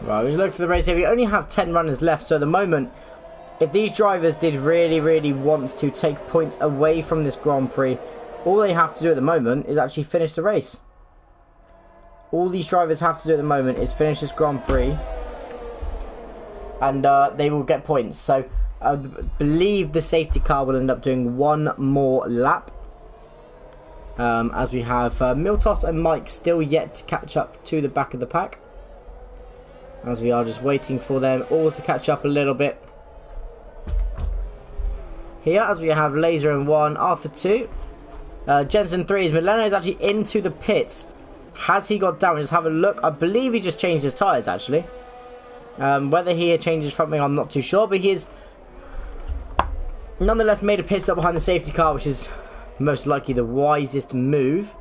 Right, we look for the race here. We only have 10 runners left, so at the moment, if these drivers did really want to take points away from this Grand Prix, all they have to do at the moment is actually finish the race. All these drivers have to do at the moment is finish this Grand Prix, and they will get points. So I believe the safety car will end up doing one more lap, as we have Miltos and Mike still yet to catch up to the back of the pack, as we are just waiting for them all to catch up a little bit. Here, as we have Laser in 1, Arthur 2, Jensen 3. Milano is actually into the pits. Has he got damage? Let's have a look. I believe he just changed his tyres, actually. Whether he changed his front wing, I'm not too sure, but he has nonetheless made a pit stop behind the safety car, which is most likely the wisest move.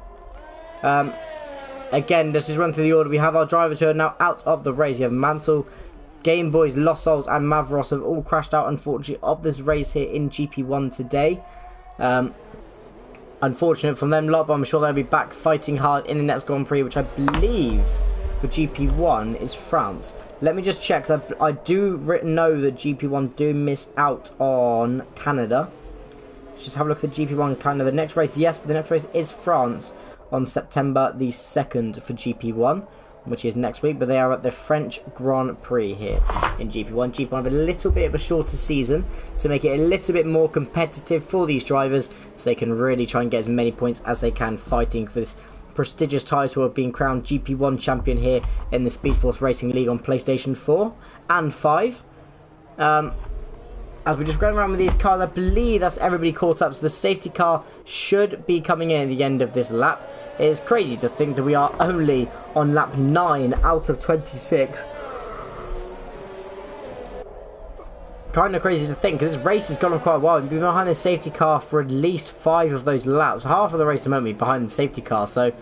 Again, let's just run through the order. We have our drivers who are now out of the race. You have Mansell, Game Boys, Lost Souls and Mavros have all crashed out, unfortunately, of this race here in GP1 today. Unfortunate from them lot, but I'm sure they'll be back fighting hard in the next Grand Prix, which I believe for GP1 is France. Let me just check, because I do know that GP1 do miss out on Canada. Let's just have a look at the GP1 Canada. The next race, yes, the next race is France on September the 2nd for GP1. which is next week, but they are at the French Grand Prix here in GP1. GP1 have a little bit of a shorter season to make it a little bit more competitive for these drivers, so they can really try and get as many points as they can fighting for this prestigious title of being crowned GP1 champion here in the Speed Force Racing League on PlayStation 4 and 5. As we're just going around with these cars, I believe that's everybody caught up, so the safety car should be coming in at the end of this lap. It is crazy to think that we are only on lap 9 out of 26. Kind of crazy to think, because this race has gone on quite a while. We've been behind the safety car for at least 5 of those laps. Half of the race at the moment we're behind the safety car, so it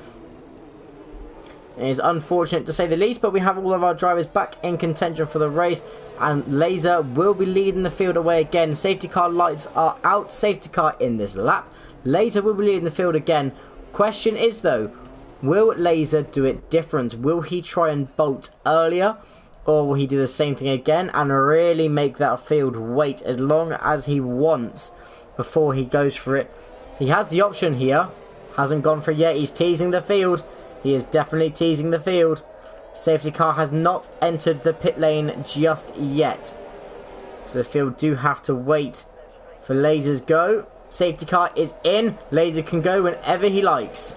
is unfortunate to say the least, but we have all of our drivers back in contention for the race, and Laser will be leading the field away again. Safety car lights are out, safety car in this lap. Laser will be leading the field again. Question is though, will Laser do it different? Will he try and bolt earlier, or will he do the same thing again and really make that field wait as long as he wants before he goes for it? He has the option here, hasn't gone for it yet. He's teasing the field. He is definitely teasing the field. Safety car has not entered the pit lane just yet, so the field do have to wait for Laser's go. Safety car is in. Laser can go whenever he likes.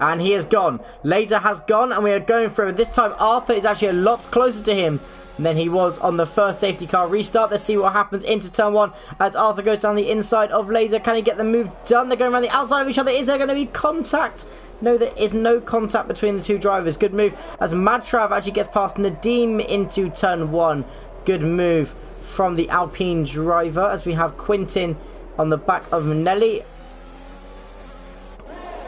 And he has gone. Laser has gone, and we are going through. This time Arthur is actually a lot closer to him than he was on the first safety car restart. Let's see what happens into turn 1 as Arthur goes down the inside of Laser. Can he get the move done? They're going around the outside of each other. Is there going to be contact? No, there is no contact between the two drivers. Good move as Madtrav actually gets past Nadim into turn 1. Good move from the Alpine driver as we have Quintin on the back of Nelly.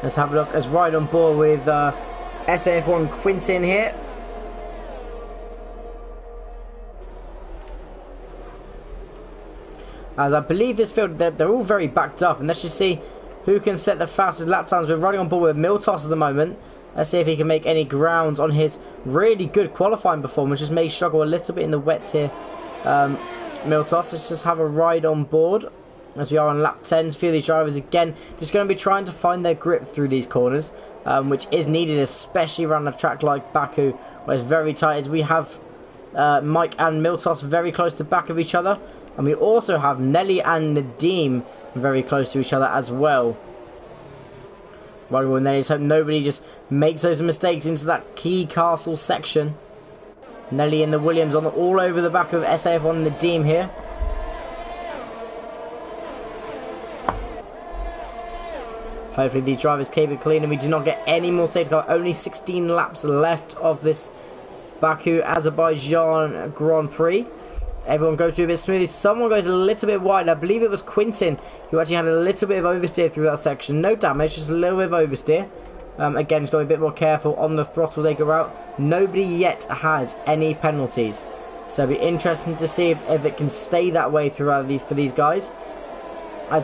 Let's have a look as right on board with SAF1 Quintin here. As I believe this field, they're all very backed up. And let's just see who can set the fastest lap times. We're running on board with Miltos at the moment. Let's see if he can make any ground on his really good qualifying performance. Just may struggle a little bit in the wets here. Miltos, let's just have a ride on board as we are on lap 10. A few of these drivers again just going to be trying to find their grip through these corners, which is needed, especially around a track like Baku, where it's very tight. As we have Mike and Miltos very close to the back of each other. And we also have Nelly and Nadim very close to each other as well. Right, well, Nelly, so nobody just makes those mistakes into that key castle section. Nelly and the Williams on all over the back of SAF1 Nadim here. Hopefully these drivers keep it clean and we do not get any more safety car. Only 16 laps left of this Baku Azerbaijan Grand Prix. Everyone goes through a bit smoothly. Someone goes a little bit wide. I believe it was Quintin who actually had a little bit of oversteer through that section. No damage, just a little bit of oversteer. Again, just got to be a bit more careful on the throttle they go out. Nobody yet has any penalties, so it'll be interesting to see if it can stay that way throughout for these guys.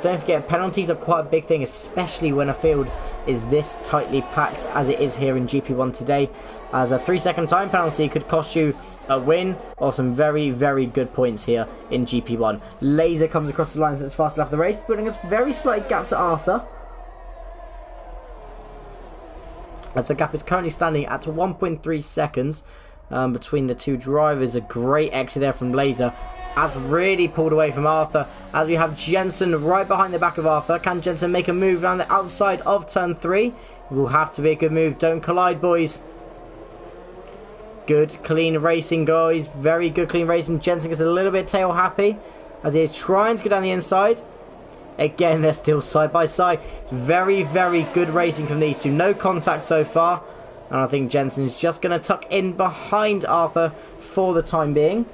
Don't forget, penalties are quite a big thing, especially when a field is this tightly packed as it is here in GP1 today, as a 3-second time penalty could cost you a win or some very, very good points here in GP1. Laser comes across the lines as fast left the race, putting us very slight gap to Arthur. As the gap is currently standing at 1.3 seconds between the two drivers. A great exit there from Laser, as really pulled away from Arthur, as we have Jensen right behind the back of Arthur. Can Jensen make a move around the outside of turn 3? It will have to be a good move. Don't collide, boys. Good clean racing, guys. Very good clean racing. Jensen gets a little bit tail happy as he is trying to go down the inside. Again, they're still side by side. Very, very good racing from these two. No contact so far, and I think Jensen's just going to tuck in behind Arthur for the time being.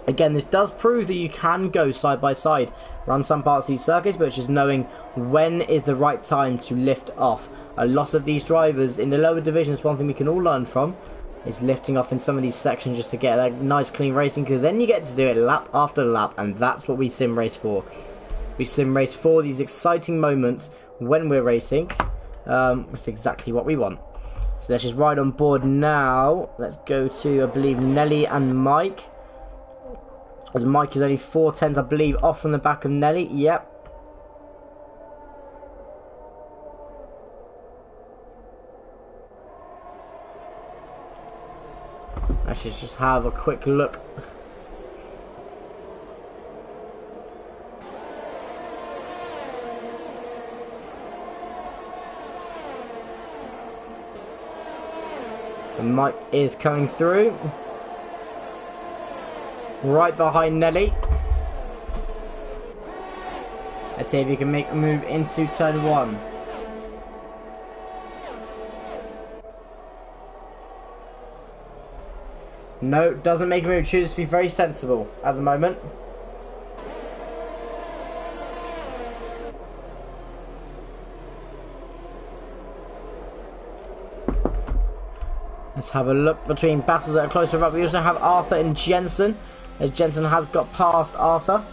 Again, this does prove that you can go side by side, run some parts of these circuits, but it's just knowing when is the right time to lift off. A lot of these drivers in the lower divisions, one thing we can all learn from, is lifting off in some of these sections just to get that nice clean racing, because then you get to do it lap after lap, and that's what we sim race for. We sim race for these exciting moments when we're racing. That's exactly what we want. So let's just ride on board now. Let's go to, I believe, Nelly and Mike. As Mike is only 4 tenths, I believe, off from the back of Nelly. Yep. Let's just have a quick look. And Mike is coming through. Right behind Nelly. Let's see if he can make a move into turn 1. No, doesn't make a move. Chooses to be very sensible at the moment. Let's have a look between battles that are closer up. We also have Arthur and Jensen, as Jensen has got past Arthur.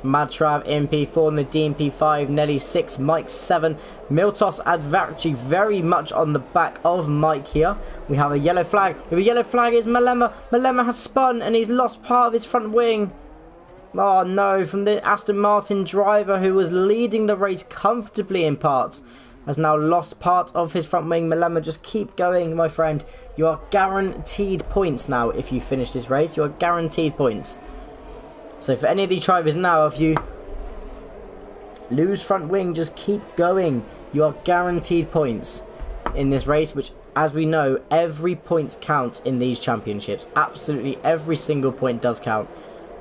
Madtrav in P4, Nadeem P5, Nelly 6, Mike 7. Miltos actually very much on the back of Mike here. We have a yellow flag. The yellow flag is Malema. Malema has spun and he's lost part of his front wing. Oh no, from the Aston Martin driver who was leading the race comfortably in parts. Has now lost part of his front wing. Malema, just keep going, my friend. You are guaranteed points now if you finish this race. You are guaranteed points. So for any of these drivers now, if you lose front wing, just keep going. You are guaranteed points in this race, which, as we know, every point counts in these championships. Absolutely every single point does count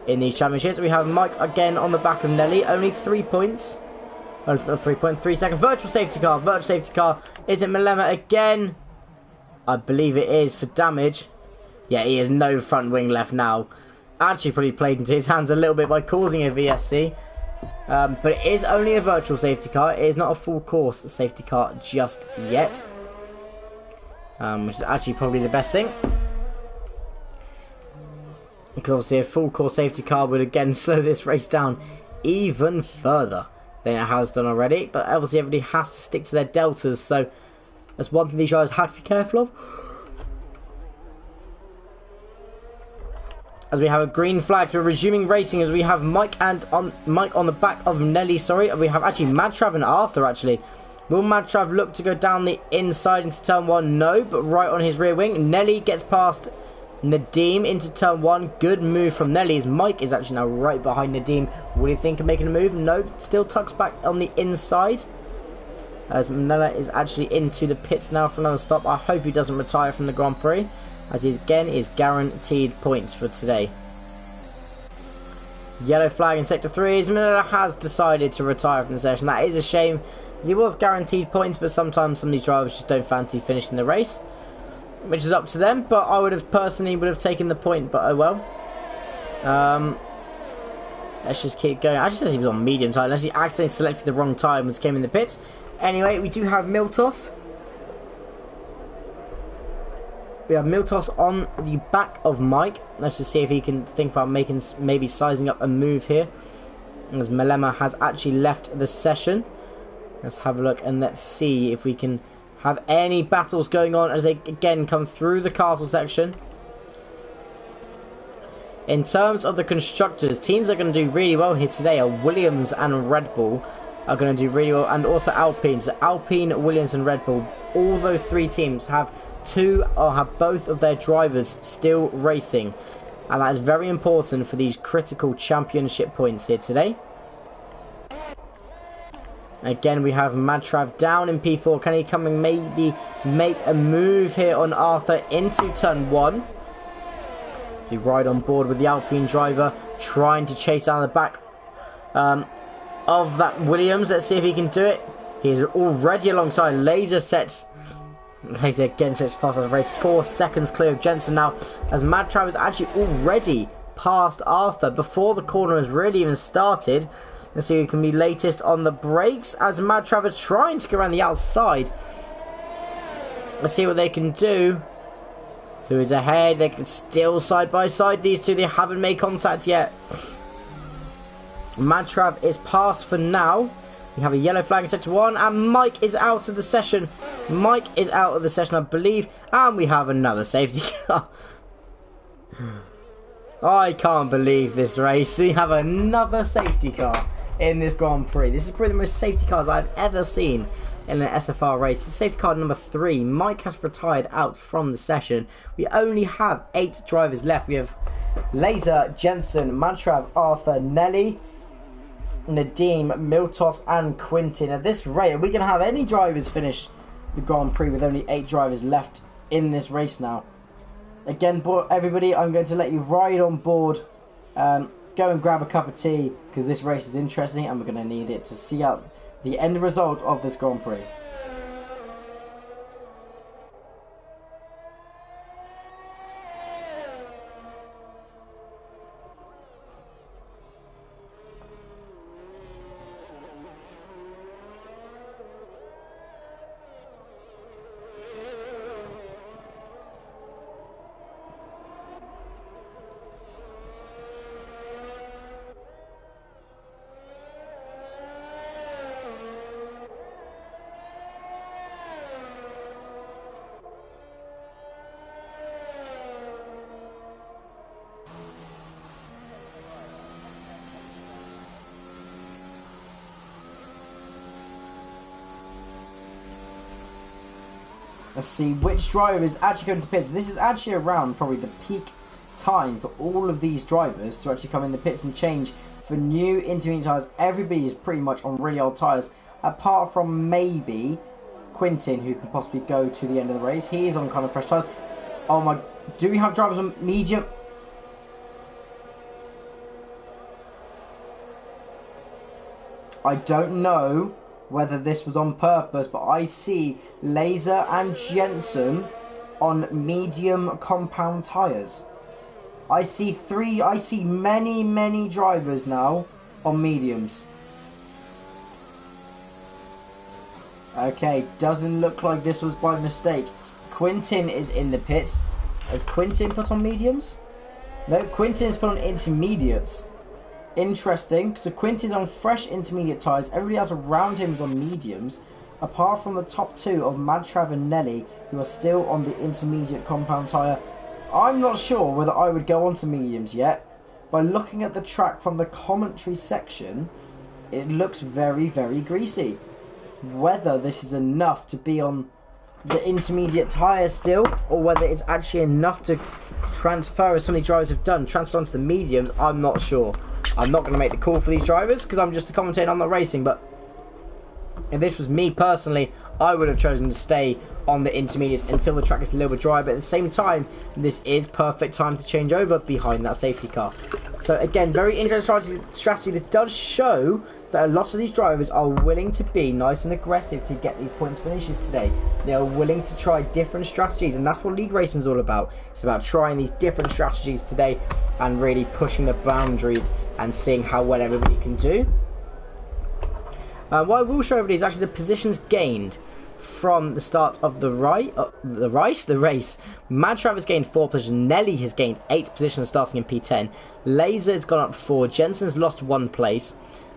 in these championships. We have Mike again on the back of Nelly. Only 3 points. 3.3 seconds. Virtual safety car. Virtual safety car. Is it Malema again? I believe it is for damage. Yeah, he has no front wing left now. Actually probably played into his hands a little bit by causing a VSC. But it is only a virtual safety car. It is not a full course safety car just yet. Which is actually probably the best thing. Because obviously a full course safety car would again slow this race down even further than it has done already. But obviously everybody has to stick to their deltas. So that's one thing these drivers have to be careful of. As we have a green flag, we're resuming racing as we have Mike on the back of Nelly, sorry. We have actually Madtrav and Arthur actually. Will Madtrav look to go down the inside into turn 1? No, but right on his rear wing. Nelly gets past Nadeem into turn 1. Good move from Nelly as Mike is actually now right behind Nadeem. What do you think of making a move? No, still tucks back on the inside. As Manella is actually into the pits now for another stop. I hope he doesn't retire from the Grand Prix, as he again is guaranteed points for today. Yellow flag in sector 3 as Manella has decided to retire from the session. That is a shame, as he was guaranteed points, but sometimes some of these drivers just don't fancy finishing the race, which is up to them. But I would have personally taken the point, but oh well. Let's just keep going. Actually says he was on medium tire, unless he accidentally selected the wrong tire and came in the pits. Anyway, we do have Miltos. We have Miltos on the back of Mike. Let's just see if he can think about maybe sizing up a move here, as Malema has actually left the session. Let's have a look and let's see if we can have any battles going on as they again come through the castle section. In terms of the constructors, teams that are going to do really well here today are Williams and Red Bull are going to do really well, and also Alpine. So Alpine, Williams and Red Bull, all those three teams have both of their drivers still racing, and that is very important for these critical championship points here today. Again, we have Madtrav down in P4. Can he come and maybe make a move here on Arthur into turn 1? He right on board with the Alpine driver, trying to chase down the back of that Williams. Let's see if he can do it. He's already alongside. Laser again sets fast as a race. 4 seconds clear of Jensen now, as Madtrav is actually already past Arthur before the corner has really even started. Let's see who can be latest on the brakes, as Madtrav is trying to go around the outside. Let's see what they can do. Who is ahead? They can still side by side, these two. They haven't made contact yet. Madtrav is passed for now. We have a yellow flag in sector 1, and Mike is out of the session. Mike is out of the session, I believe. And we have another safety car. I can't believe this race. We have another safety car in this Grand Prix. This is probably the most safety cars I've ever seen in an SFR race. This is safety car number 3. Mike has retired out from the session. We only have 8 drivers left. We have Laser, Jensen, Mantrav, Arthur, Nelly, Nadim, Miltos and Quintin. At this rate, are we going to have any drivers finish the Grand Prix with only 8 drivers left in this race now? Again, everybody, I'm going to let you ride on board. Go and grab a cup of tea because this race is interesting and we're going to need it to see out the end result of this Grand Prix. Let's see which driver is actually going to pits. This is actually around probably the peak time for all of these drivers to actually come in the pits and change for new intermediate tyres. Everybody is pretty much on really old tyres, apart from maybe Quintin, who can possibly go to the end of the race. He is on kind of fresh tyres. Oh my, do we have drivers on medium? I don't know whether this was on purpose, but I see Laser and Jensen on medium compound tyres. I see many drivers now on mediums. Okay, doesn't look like this was by mistake. Quintin is in the pits. Has Quintin put on mediums? No, Quintin's put on intermediates. Interesting, so Quintin's on fresh intermediate tyres. Everybody else around him is on mediums, apart from the top 2 of Madtrav and Nelly, who are still on the intermediate compound tyre. I'm not sure whether I would go on to mediums yet. By looking at the track from the commentary section, it looks very greasy. Whether this is enough to be on the intermediate tyres still, or whether it's actually enough to transfer, as so many drivers have done, transfer onto the mediums, I'm not sure. I'm not going to make the call for these drivers because I'm just a commentator, I'm not racing, but if this was me personally, I would have chosen to stay on the intermediates until the track is a little bit dry, but at the same time, this is perfect time to change over behind that safety car. So again, very interesting strategy that does show that a lot of these drivers are willing to be nice and aggressive to get these points finishes today. They are willing to try different strategies, and that's what league racing is all about. It's about trying these different strategies today and really pushing the boundaries and seeing how well everybody can do. What I will show everybody is actually the positions gained from the start of the race. Madtrav has gained 4 positions. Nelly has gained 8 positions starting in P10. Laser has gone up 4. Jensen's lost 1 place.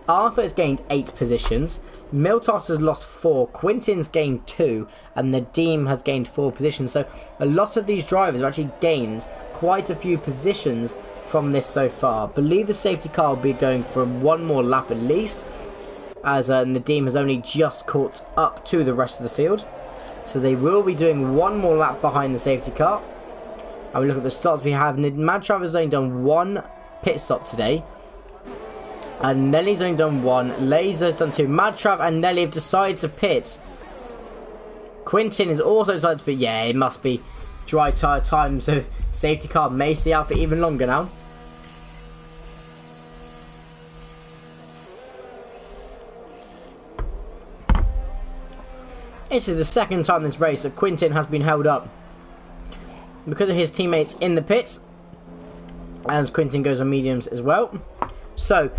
Arthur has gained 8 positions. Miltos has lost 4. Quintin's gained 2. And Nadim has gained 4 positions. So a lot of these drivers have actually gained quite a few positions from this so far. I believe the safety car will be going for 1 more lap at least, as Nadim has only just caught up to the rest of the field. So they will be doing 1 more lap behind the safety car. And we look at the stops we have. Madtrav has only done 1 pit stop today. And Nelly's only done 1. Laser has done 2. Madtrav and Nelly have decided to pit. Quintin has also decided to pit. Yeah, it must be dry tyre time, so safety car may stay out for even longer now. This is the second time this race that Quintin has been held up because of his teammates in the pits, as Quintin goes on mediums as well. So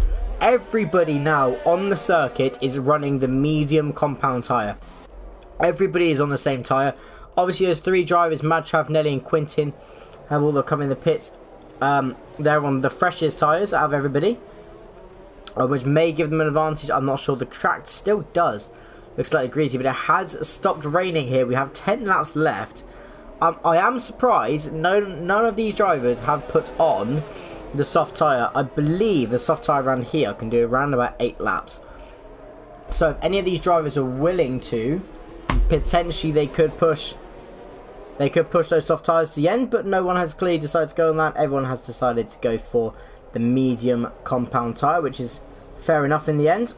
everybody now on the circuit is running the medium compound tyre. Everybody is on the same tyre. Obviously there's 3 drivers, Madtrav, Nelly and Quintin have all come in the pits. They're on the freshest tyres out of everybody, which may give them an advantage. I'm not sure. The track still does look slightly greasy, but it has stopped raining here. We have 10 laps left. I am surprised none of these drivers have put on the soft tyre. I believe the soft tyre around here can do around about 8 laps. So if any of these drivers are willing to, potentially they could push those soft tyres to the end, but no one has clearly decided to go on that. Everyone has decided to go for the medium compound tyre, which is fair enough in the end.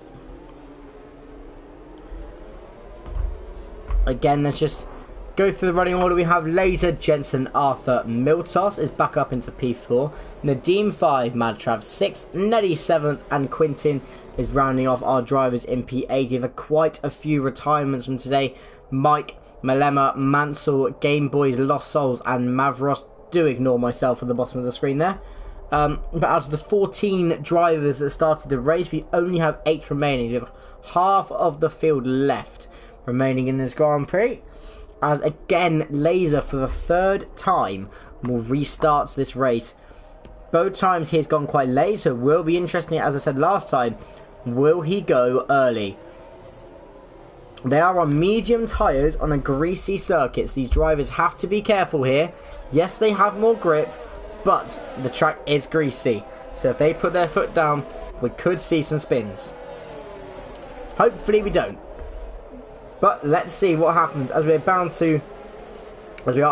Again, let's just go through the running order. We have Laser, Jensen, Arthur, Miltos is back up into P4. Nadim 5, Madtrav 6, Nelly 7th, and Quintin is rounding off our drivers in P8. We have quite a few retirements from today. Mike, Malema, Mansell, Game Boys, Lost Souls, and Mavros. Do ignore myself at the bottom of the screen there. But out of the 14 drivers that started the race, we only have 8 remaining. We have half of the field left remaining in this Grand Prix. As again, Laser for the 3rd time will restart this race. Both times he's gone quite late, so it will be interesting, as I said last time. Will he go early? They are on medium tyres on a greasy circuit, so these drivers have to be careful here. Yes, they have more grip, but the track is greasy. So if they put their foot down, we could see some spins. Hopefully we don't. But let's see what happens as we are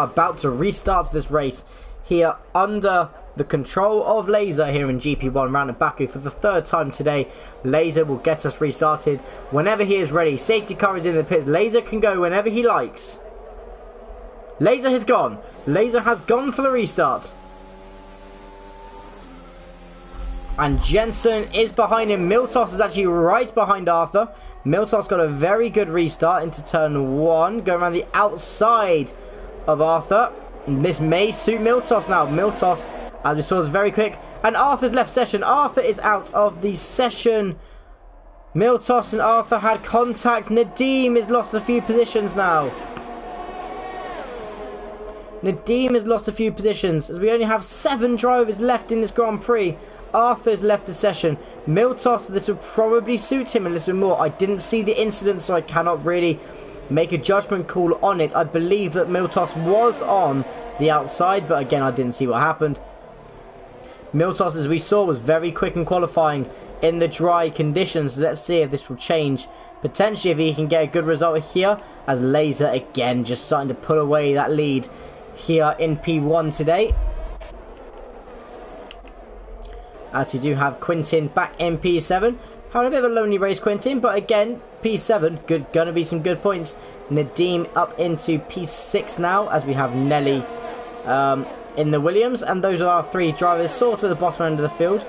about to restart this race here under the control of Laser here in GP1 round at Baku for the 3rd time today. Laser will get us restarted whenever he is ready. Safety car is in the pits. Laser can go whenever he likes. Laser has gone. Laser has gone for the restart. And Jensen is behind him. Miltos is actually right behind Arthur. Miltos got a very good restart into turn 1. Going around the outside of Arthur. And this may suit Miltos now. Miltos, as we saw, is very quick. And Arthur's left session. Arthur is out of the session. Miltos and Arthur had contact. Nadim has lost a few positions now. Nadim has lost a few positions as we only have 7 drivers left in this Grand Prix. Arthur's left the session. Miltos, this would probably suit him a little more. I didn't see the incident, so I cannot really make a judgment call on it. I believe that Miltos was on the outside, but again, I didn't see what happened. Miltos, as we saw, was very quick in qualifying in the dry conditions. Let's see if this will change. Potentially, if he can get a good result here, as Laser again just starting to pull away that lead here in P1 today. As we do have Quintin back in P7. Having a bit of a lonely race, Quintin, but again, P7, gonna be some good points. Nadim up into P6 now, as we have Nelly in the Williams, and those are our 3 drivers sort of at the bottom end of the field.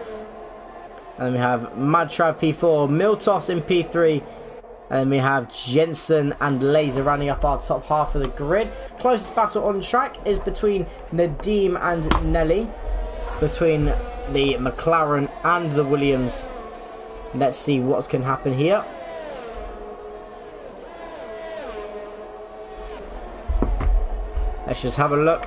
And then we have Madtrav P4, Miltos in P3, and then we have Jensen and Laser running up our top half of the grid. Closest battle on track is between Nadim and Nelly, between the McLaren and the Williams. Let's see what can happen here. Let's just have a look.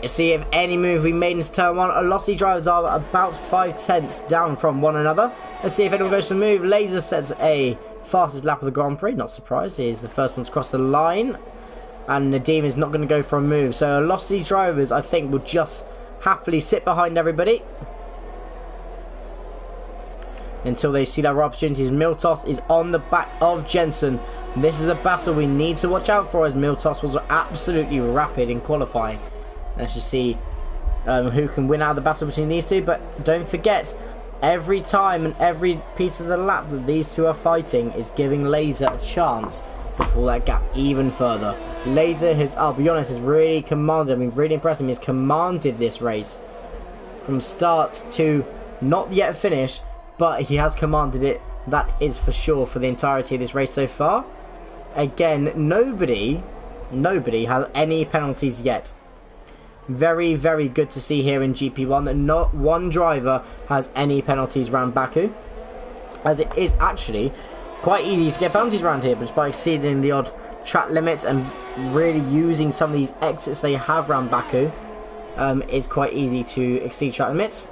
See if any move we made in turn 1. A lot of the drivers are about 5/10 down from one another. Let's see if anyone goes to move. Laser sets a fastest lap of the Grand Prix. Not surprised. He is the first one to cross the line. And Nadim is not going to go for a move. So a lot of these drivers, I think, will just happily sit behind everybody until they see their opportunities. Miltos is on the back of Jensen. This is a battle we need to watch out for, as Miltos was absolutely rapid in qualifying. Let's just see who can win out of the battle between these two. But don't forget, every time and every piece of the lap that these two are fighting is giving Laser a chance to pull that gap even further. Laser has, I'll be honest, has really commanded, I mean, really impressed him. He's commanded this race from start to not yet finish, but he has commanded it. That is for sure for the entirety of this race so far. Again, nobody has any penalties yet. Very, very good to see here in GP1 that not one driver has any penalties around Baku, as it is actually quite easy to get penalties around here, but just by exceeding the odd track limit and really using some of these exits they have around Baku, is quite easy to exceed track limits.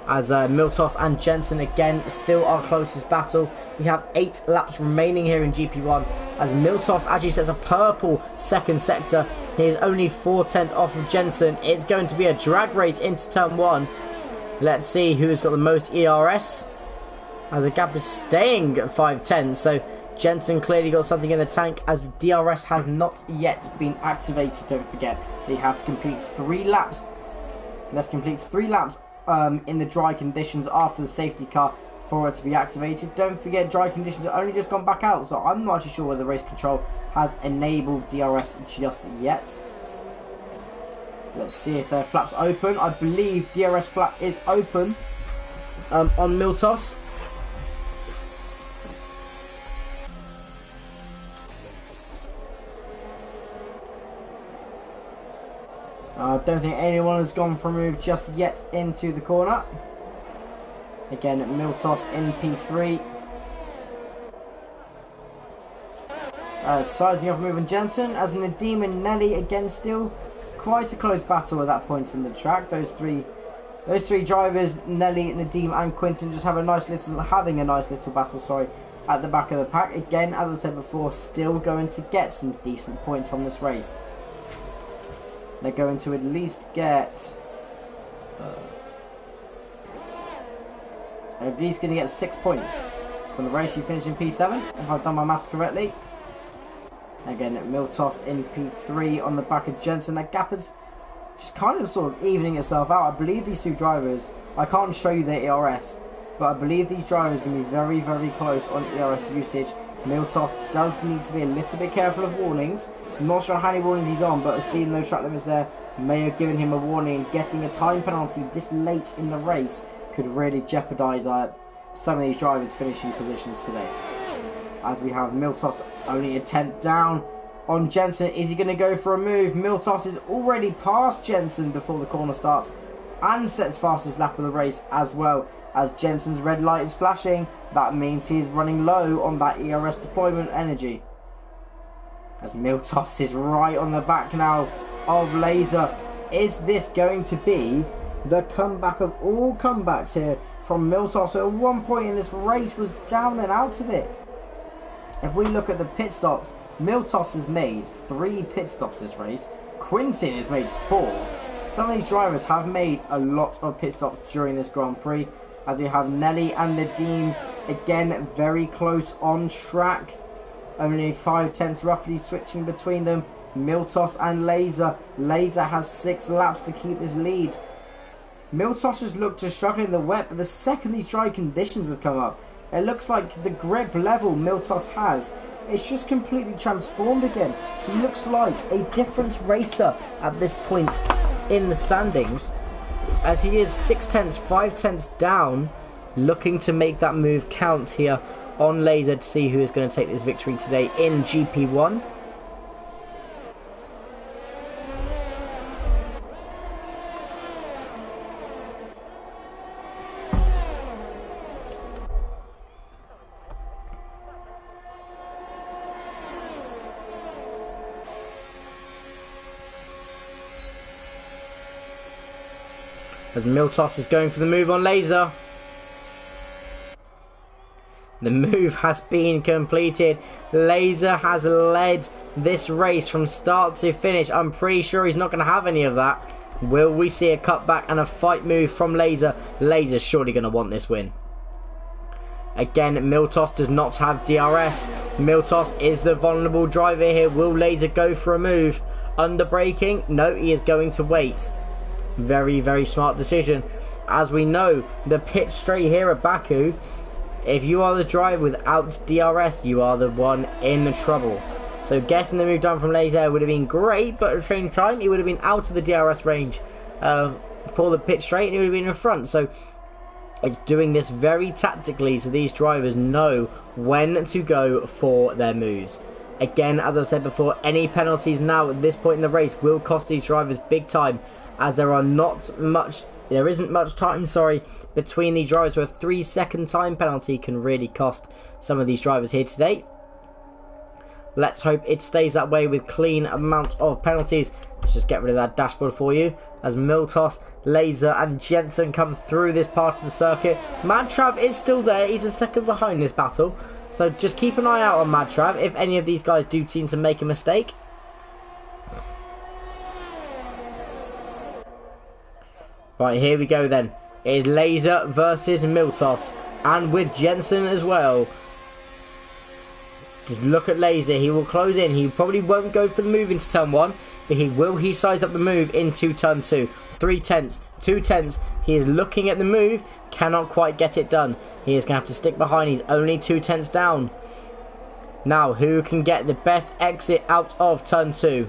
As Miltos and Jensen again still our closest battle. We have 8 laps remaining here in GP1, as Miltos actually sets a purple second sector. He is only 4/10 off of Jensen. It's going to be a drag race into turn 1. Let's see who's got the most ERS, as the gap is staying at 5/10. So Jensen clearly got something in the tank, as DRS has not yet been activated. Don't forget, they have to complete 3 laps. They have to complete 3 laps in the dry conditions after the safety car for it to be activated. Don't forget, dry conditions have only just gone back out, so I'm not actually sure whether race control has enabled DRS just yet. Let's see if their flap's open. I believe DRS flap is open on Miltos. I don't think anyone has gone for a move just yet into the corner. Again, Miltos in P3. Sizing up moving Jensen, as Nadim and Nelly again still quite a close battle at that point in the track. Those three drivers, Nelly, Nadim and Quinton, just having a nice little battle, at the back of the pack. Again, as I said before, still going to get some decent points from this race. They're going to at least get going to get 6 points from the race. You finish in P7, if I've done my maths correctly. Again, Miltos in P3 on the back of Jensen. That gap is just kind of sort of evening itself out. I believe these two drivers, I can't show you their ERS, but I believe these drivers are going to be very, very close on ERS usage. Miltos does need to be a little bit careful of warnings. I'm not sure how many warnings he's on, but seeing no track limits there may have given him a warning. Getting a time penalty this late in the race could really jeopardise some of these drivers' finishing positions today. As we have Miltos only a 10th down on Jensen. Is he going to go for a move? Miltos is already past Jensen before the corner starts and sets fastest lap of the race, as well as Jensen's red light is flashing. That means he is running low on that ERS deployment energy. As Miltos is right on the back now of Laser. Is this going to be the comeback of all comebacks here from Miltos, who at one point in this race was down and out of it? If we look at the pit stops, Miltos has made 3 pit stops this race. Quinton has made 4. Some of these drivers have made a lot of pit stops during this Grand Prix. As we have Nelly and Nadim again very close on track. Only 5/10 roughly switching between them. Miltos and Laser. Laser has 6 laps to keep this lead. Miltos has looked to struggle in the wet, but the second these dry conditions have come up, it looks like the grip level Miltos has, it's just completely transformed again. He looks like a different racer at this point in the standings, as he is 6/10, 5/10 down, looking to make that move count here on Laser to see who is going to take this victory today in GP1. As Miltos is going for the move on Laser. The move has been completed. Laser has led this race from start to finish. I'm pretty sure he's not going to have any of that. Will we see a cutback and a fight move from Laser? Laser's surely going to want this win. Again, Miltos does not have DRS. Miltos is the vulnerable driver here. Will Laser go for a move? Under braking? No, he is going to wait. Very, very smart decision. As we know, the pit straight here at Baku, if you are the driver without DRS, you are the one in trouble. So getting the move done from Laser would have been great, but at the same time, he would have been out of the DRS range for the pit straight, and he would have been in front. So it's doing this very tactically, so these drivers know when to go for their moves. Again, as I said before, any penalties now at this point in the race will cost these drivers big time, as there isn't much time, between these drivers, where a 3-second time penalty can really cost some of these drivers here today. Let's hope it stays that way with clean amount of penalties. Let's just get rid of that dashboard for you, as Miltos, Laser and Jensen come through this part of the circuit. Mantrav is still there. He's a second behind this battle. So just keep an eye out on Madtrav if any of these guys do seem to make a mistake. Right, here we go then. It is Laser versus Miltos. And with Jensen as well. Just look at Laser. He will close in. He probably won't go for the move into turn 1. But he will. He size up the move into turn 2. 3 tenths. 2 tenths. He is looking at the move. Cannot quite get it done. He is going to have to stick behind. He's only 2 tenths down. Now, who can get the best exit out of turn 2?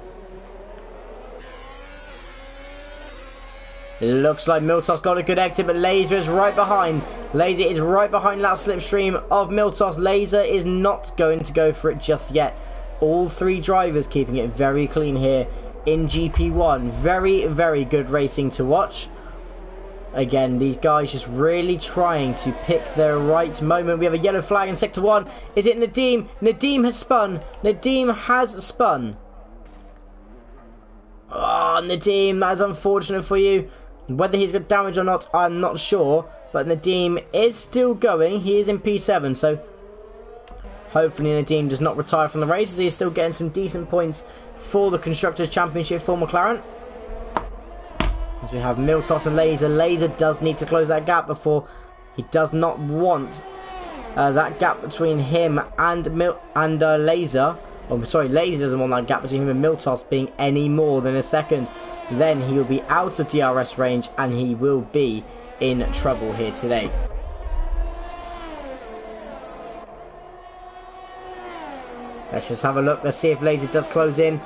It looks like Miltos got a good exit, but Laser is right behind. Laser is right behind that slipstream of Miltos. Laser is not going to go for it just yet. All 3 drivers keeping it very clean here in GP1. Very, very good racing to watch. Again, these guys just really trying to pick their right moment. We have a yellow flag in Sector 1. Is it Nadim? Nadim has spun. Nadim has spun. Oh, Nadim, that is unfortunate for you. Whether he's got damage or not, I'm not sure. But Nadim is still going. He is in P7, so hopefully Nadim does not retire from the race, as he is still getting some decent points for the Constructors' Championship for McLaren. As we have Miltos and Laser. Laser does need to close that gap before he does not want that gap between him and Laser. Oh, sorry, Laser doesn't want that gap between him and Miltos being any more than a second. Then he will be out of DRS range and he will be in trouble here today. Let's just have a look. Let's see if Laser does close in.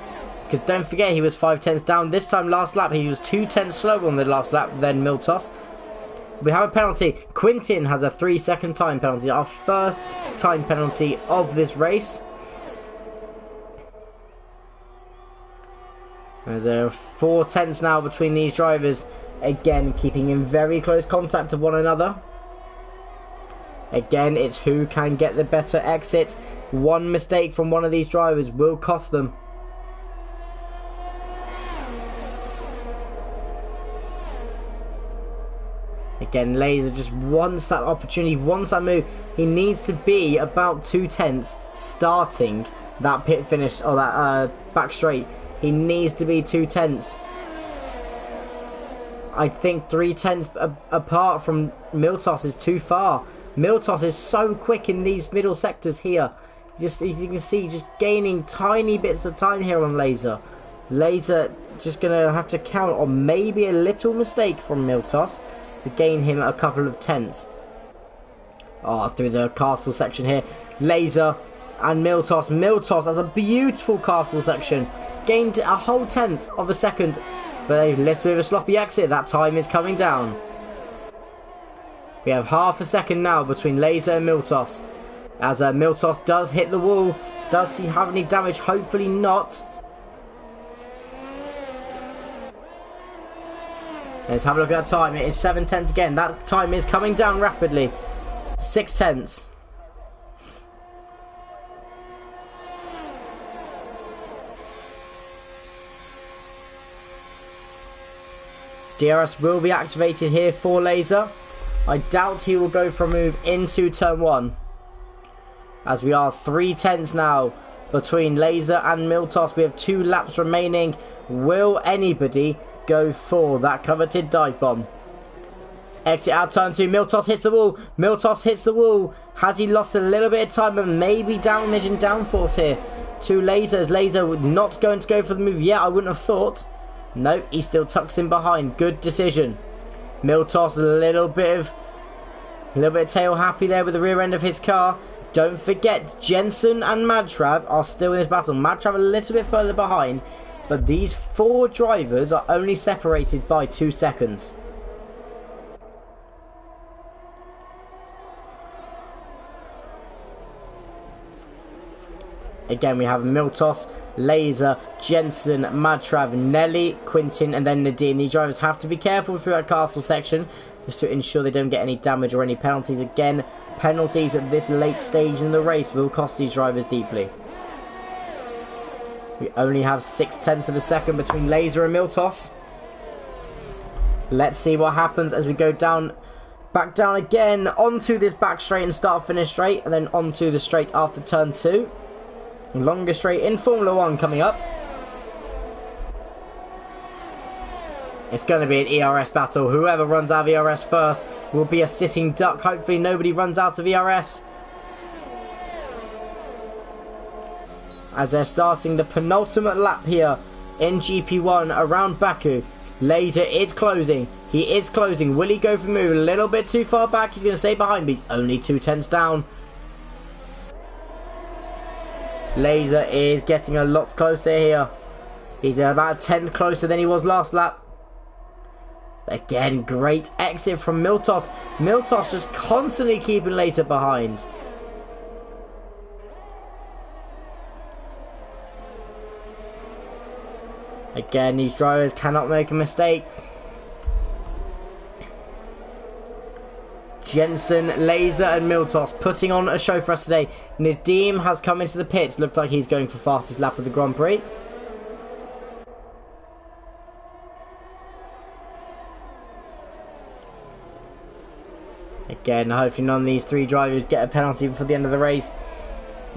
Because don't forget, he was 5 tenths down. This time last lap, he was 2 tenths slower on the last lap than Miltos. We have a penalty. Quintin has a 3-second time penalty. Our first time penalty of this race. There's 4 tenths now between these drivers. Again, keeping in very close contact of one another. Again, it's who can get the better exit. One mistake from one of these drivers will cost them. Again, Laser just wants that opportunity, wants that move. He needs to be about 2 tenths starting that pit finish, or that back straight. He needs to be 2 tenths. I think 3 tenths apart from Miltos is too far. Miltos is so quick in these middle sectors here. Just, as you can see, just gaining tiny bits of time here on Laser. Laser just going to have to count on maybe a little mistake from Miltos to gain him a couple of tenths. Oh, through the castle section here. Laser and Miltos. Miltos has a beautiful castle section. Gained a whole tenth of a second. But a little bit of a sloppy exit. That time is coming down. We have half a second now between Laser and Miltos. As Miltos does hit the wall. Does he have any damage? Hopefully not. Let's have a look at that time. It is 7 tenths again. That time is coming down rapidly. 6 tenths. DRS will be activated here for Laser. I doubt he will go for a move into turn 1. As we are 3 tenths now between Laser and Miltos. We have 2 laps remaining. Will anybody go for that coveted dive bomb? Exit out turn 2. Miltos hits the wall. Miltos hits the wall. Has he lost a little bit of time and maybe damage and downforce here to Laser? Is Laser not going to go for the move yet? I wouldn't have thought. Nope, he still tucks in behind. Good decision. Miltos a little bit of tail happy there with the rear end of his car. Don't forget, Jensen and Madtrav are still in this battle. Madtrav a little bit further behind, but these 4 drivers are only separated by 2 seconds. Again, we have Miltos, Laser, Jensen, Madtrav, Nelly, Quintin, and then Nadine. These drivers have to be careful through that castle section, just to ensure they don't get any damage or any penalties. Again, penalties at this late stage in the race will cost these drivers deeply. We only have 6 tenths of a second between Laser and Miltos. Let's see what happens as we go down Back down again, onto this back straight and start finish straight, and then onto the straight after turn 2. Longer straight in Formula 1 coming up. It's going to be an ERS battle. Whoever runs out of ERS first will be a sitting duck. Hopefully nobody runs out of ERS. As they're starting the penultimate lap here in GP1 around Baku. Laser is closing. He is closing. Will he go for the move? A little bit too far back. He's going to stay behind, but he's only 2 tenths down. Laser is getting a lot closer here. He's about a tenth closer than he was last lap. Again, great exit from Miltos. Miltos just constantly keeping Laser behind. Again, these drivers cannot make a mistake. Jensen, Laser and Miltos putting on a show for us today. Nadim has come into the pits. Looked like he's going for fastest lap of the Grand Prix. Again, hopefully none of these 3 drivers get a penalty before the end of the race.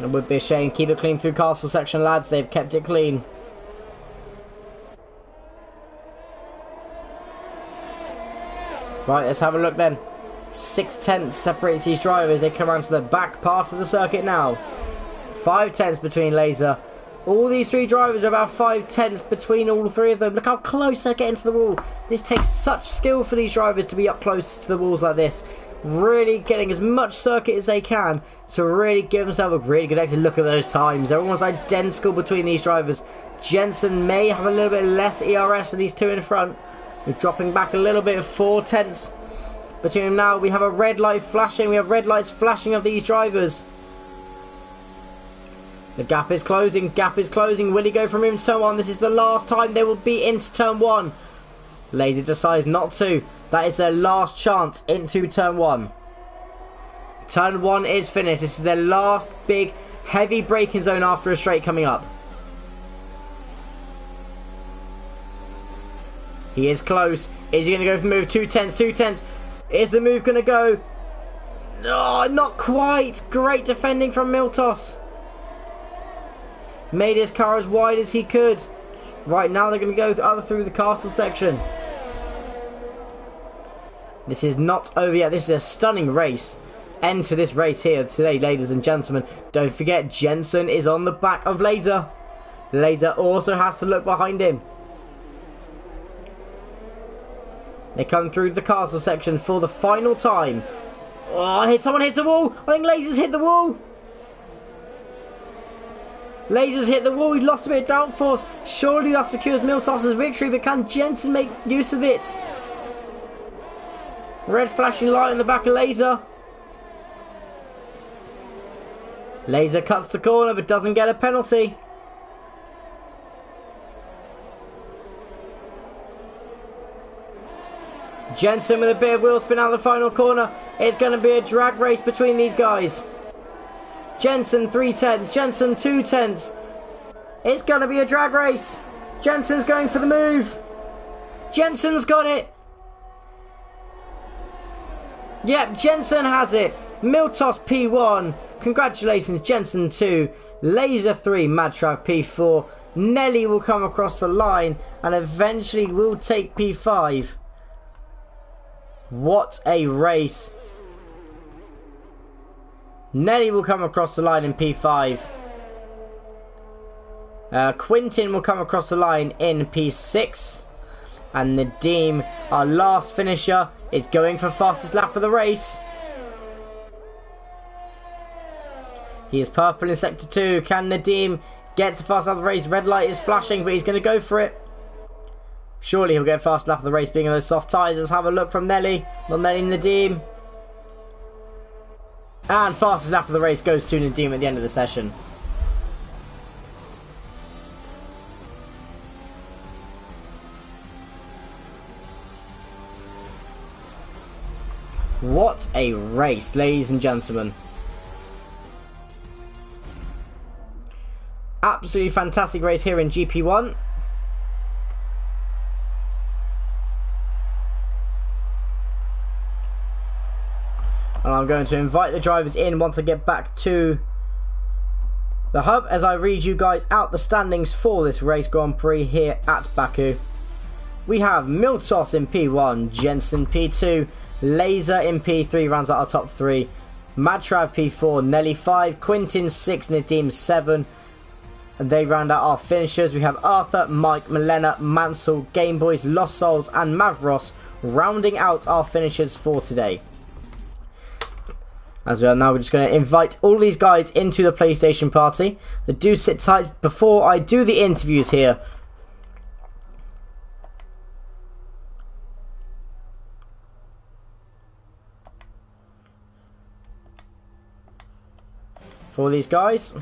It would be a shame. Keep it clean through Castle section, lads. They've kept it clean. Right, let's have a look then. 6 tenths separates these drivers. They come around to the back part of the circuit now. 5 tenths between Laser. All these 3 drivers are about 5 tenths between all 3 of them. Look how close they're getting to the wall. This takes such skill for these drivers to be up close to the walls like this. Really getting as much circuit as they can to really give themselves a really good exit. Look at those times. They're almost identical between these drivers. Jensen may have a little bit less ERS than these 2 in front. We're dropping back a little bit of 4 tenths between them now. We have a red light flashing. We have red lights flashing of these drivers. The gap is closing. Gap is closing. Will he go from him? So on. This is the last time they will be into turn 1. Laser decides not to. That is their last chance into turn 1. Turn 1 is finished. This is their last big heavy braking zone after a straight coming up. He is close. Is he going to go for the move? 2 tenths, 2 tenths. Is the move going to go? Oh, not quite. Great defending from Miltos. Made his car as wide as he could. Right, now they're going to go through the castle section. This is not over yet. This is a stunning race. End to this race here today, ladies and gentlemen. Don't forget, Jensen is on the back of Laser. Laser also has to look behind him. They come through the castle section for the final time. Oh, someone hits the wall. I think Laser's hit the wall. Laser's hit the wall. He lost a bit of downforce. Surely that secures Miltos' victory, but can Jensen make use of it? Red flashing light on the back of Laser. Laser cuts the corner but doesn't get a penalty. Jensen with a bit of wheel spin out of the final corner. It's going to be a drag race between these guys. Jensen 3 tenths. Jensen 2 tenths. It's going to be a drag race. Jensen's going for the move. Jensen's got it. Yep, Jensen has it. Miltos P1. Congratulations, Jensen 2. Laser 3. Madtrav P4. Nelly will come across the line and eventually will take P5. What a race. Nelly will come across the line in P5. Quintin will come across the line in P6. And Nadim, our last finisher, is going for fastest lap of the race. He is purple in sector 2. Can Nadim get the fast lap of the race? Red light is flashing, but he's going to go for it. Surely he'll get fast lap of the race being on those soft tyres. Let's have a look from Nelly. Not Nelly, Nadim. And fastest lap of the race goes to Nadim at the end of the session. What a race, ladies and gentlemen. Absolutely fantastic race here in GP1. And I'm going to invite the drivers in once I get back to the hub as I read you guys out the standings for this race Grand Prix here at Baku. We have Miltos in P1, Jensen P2, Laser in P3 rounds out our top 3, Madtrav P4, Nelly 5, Quintin 6, Nadim 7, and they round out our finishers. We have Arthur, Mike, Milena, Mansell, Gameboys, Lost Souls and Mavros rounding out our finishers for today. As we are now, we're just going to invite all these guys into the PlayStation party. So do sit tight before I do the interviews here. For these guys.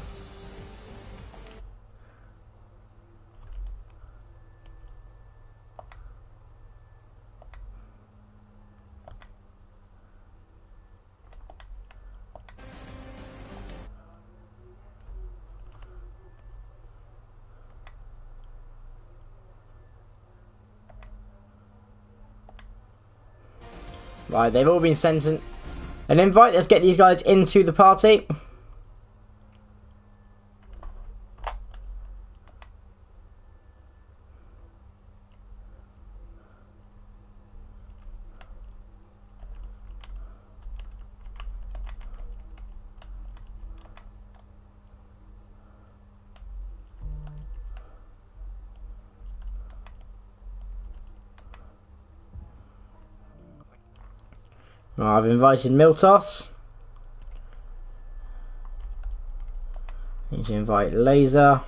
Right, they've all been sent an invite. Let's get these guys into the party. I've invited Miltos. Need to invite Laser.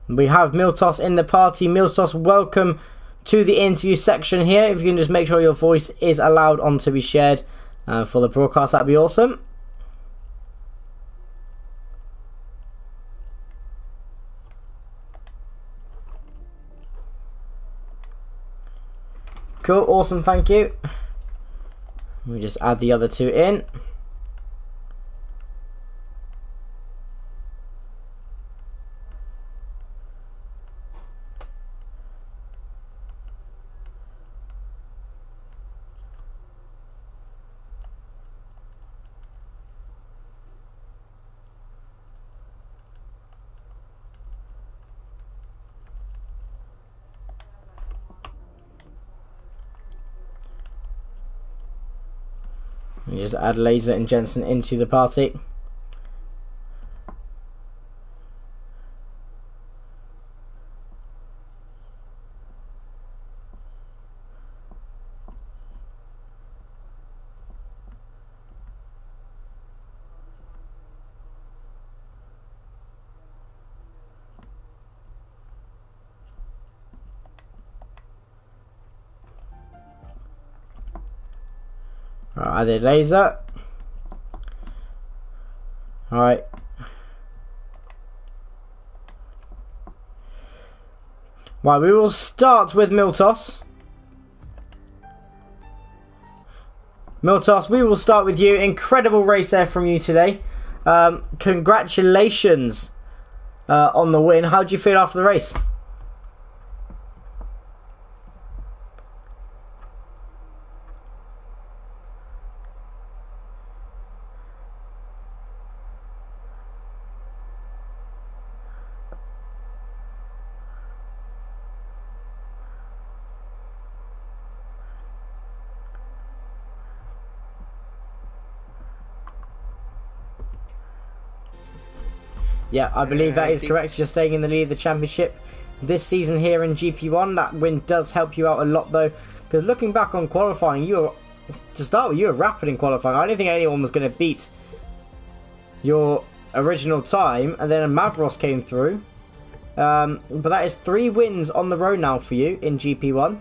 We have Miltos in the party. Miltos, welcome to the interview section here. If you can just make sure your voice is allowed on to be shared for the broadcast, that'd be awesome. Cool, awesome, thank you. We just add the other two in. We just add Laser and Jensen into the party. Added Laser. Alright. Right, we will start with Miltos. Miltos, we will start with you. Incredible race there from you today. Congratulations on the win. How did you feel after the race? Yeah, I believe that is correct. You're staying in the lead of the championship this season here in GP1. That win does help you out a lot, though, because looking back on qualifying, you were rapid in qualifying. I didn't think anyone was going to beat your original time, and then Mavros came through. But that is 3 wins on the road now for you in GP1.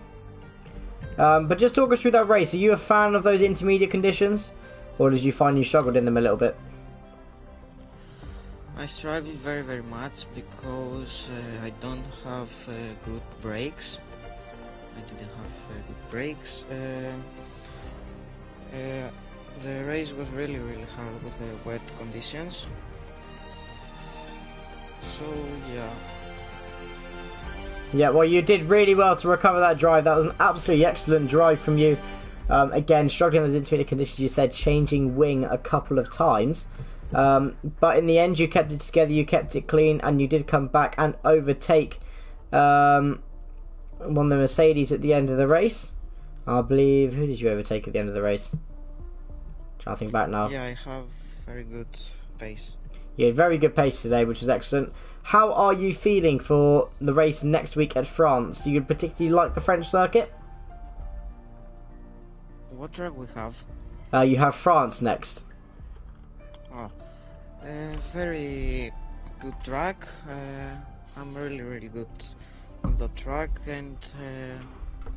But just talk us through that race. Are you a fan of those intermediate conditions, or did you find you struggled in them a little bit? I struggle very, very much because I don't have good brakes. I didn't have good brakes. The race was really, really hard with the wet conditions. So yeah. Yeah, well, you did really well to recover that drive. That was an absolutely excellent drive from you. Again, struggling with those intermediate conditions, you said changing wing a couple of times. But in the end, you kept it together, you kept it clean, and you did come back and overtake one of the Mercedes at the end of the race. I believe, who did you overtake at the end of the race? Trying to think back now. Yeah, I have very good pace. You had very good pace today, which was excellent. How are you feeling for the race next week at France? Do you particularly like the French circuit? What track we have? You have France next. Oh, very good track. I'm really good on the track, and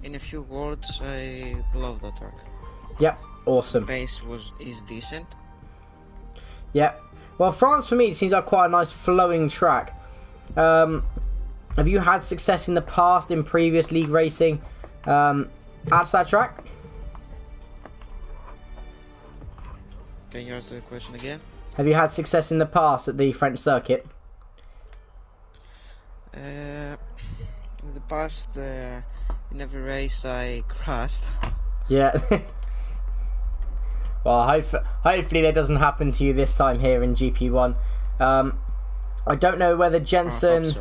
in a few words, I love the track. Yep, awesome. Pace is decent. Yep. Well, France for me seems like quite a nice flowing track. Have you had success in the past in previous league racing at that track? Can you answer the question again? Have you had success in the past at the French circuit? In the past, in every race I crashed. Yeah. Well, hopefully that doesn't happen to you this time here in GP1. I don't know whether Jensen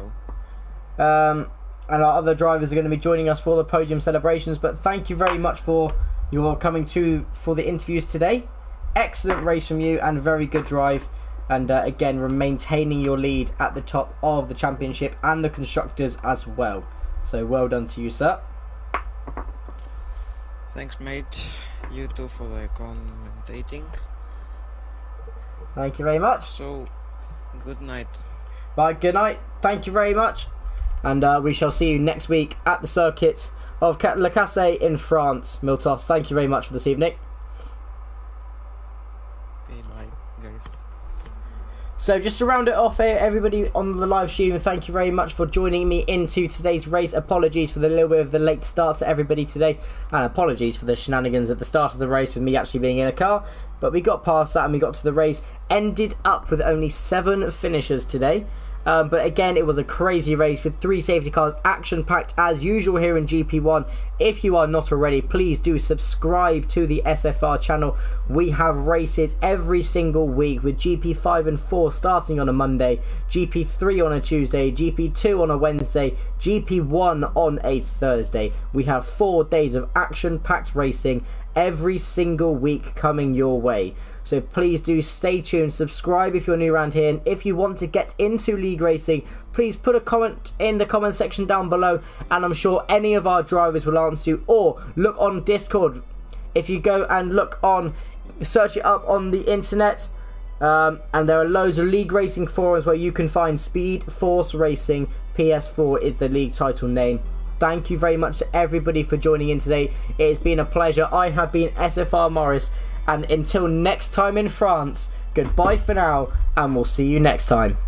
and our other drivers are going to be joining us for the podium celebrations, but thank you very much for your coming for the interviews today. Excellent race from you and very good drive, and again maintaining your lead at the top of the championship and the constructors as well. So well done to you, sir. Thanks, mate. You too for the commentating. Thank you very much. So, good night. Right, good night. Thank you very much, and we shall see you next week at the circuit of Le Casse in France. Miltos, thank you very much for this evening. Okay, bye, guys. So just to round it off, everybody on the live stream, thank you very much for joining me into today's race. Apologies for the little bit of the late start to everybody today, and apologies for the shenanigans at the start of the race with me actually being in a car. But we got past that and we got to the race. Ended up with only 7 finishers today. But again, it was a crazy race with 3 safety cars, action-packed as usual here in GP1. If you are not already, please do subscribe to the SFR channel. We have races every single week with GP5 and 4 starting on a Monday, GP3 on a Tuesday, GP2 on a Wednesday, GP1 on a Thursday. We have 4 days of action-packed racing every single week coming your way. So please do stay tuned, subscribe if you're new around here, and if you want to get into league racing, please put a comment in the comment section down below, and I'm sure any of our drivers will answer you, or look on Discord. If you go and search it up on the internet, and there are loads of league racing forums where you can find Speed Force Racing, PS4 is the league title name. Thank you very much to everybody for joining in today. It has been a pleasure. I have been SFR Morris, and until next time in France, goodbye for now, and we'll see you next time.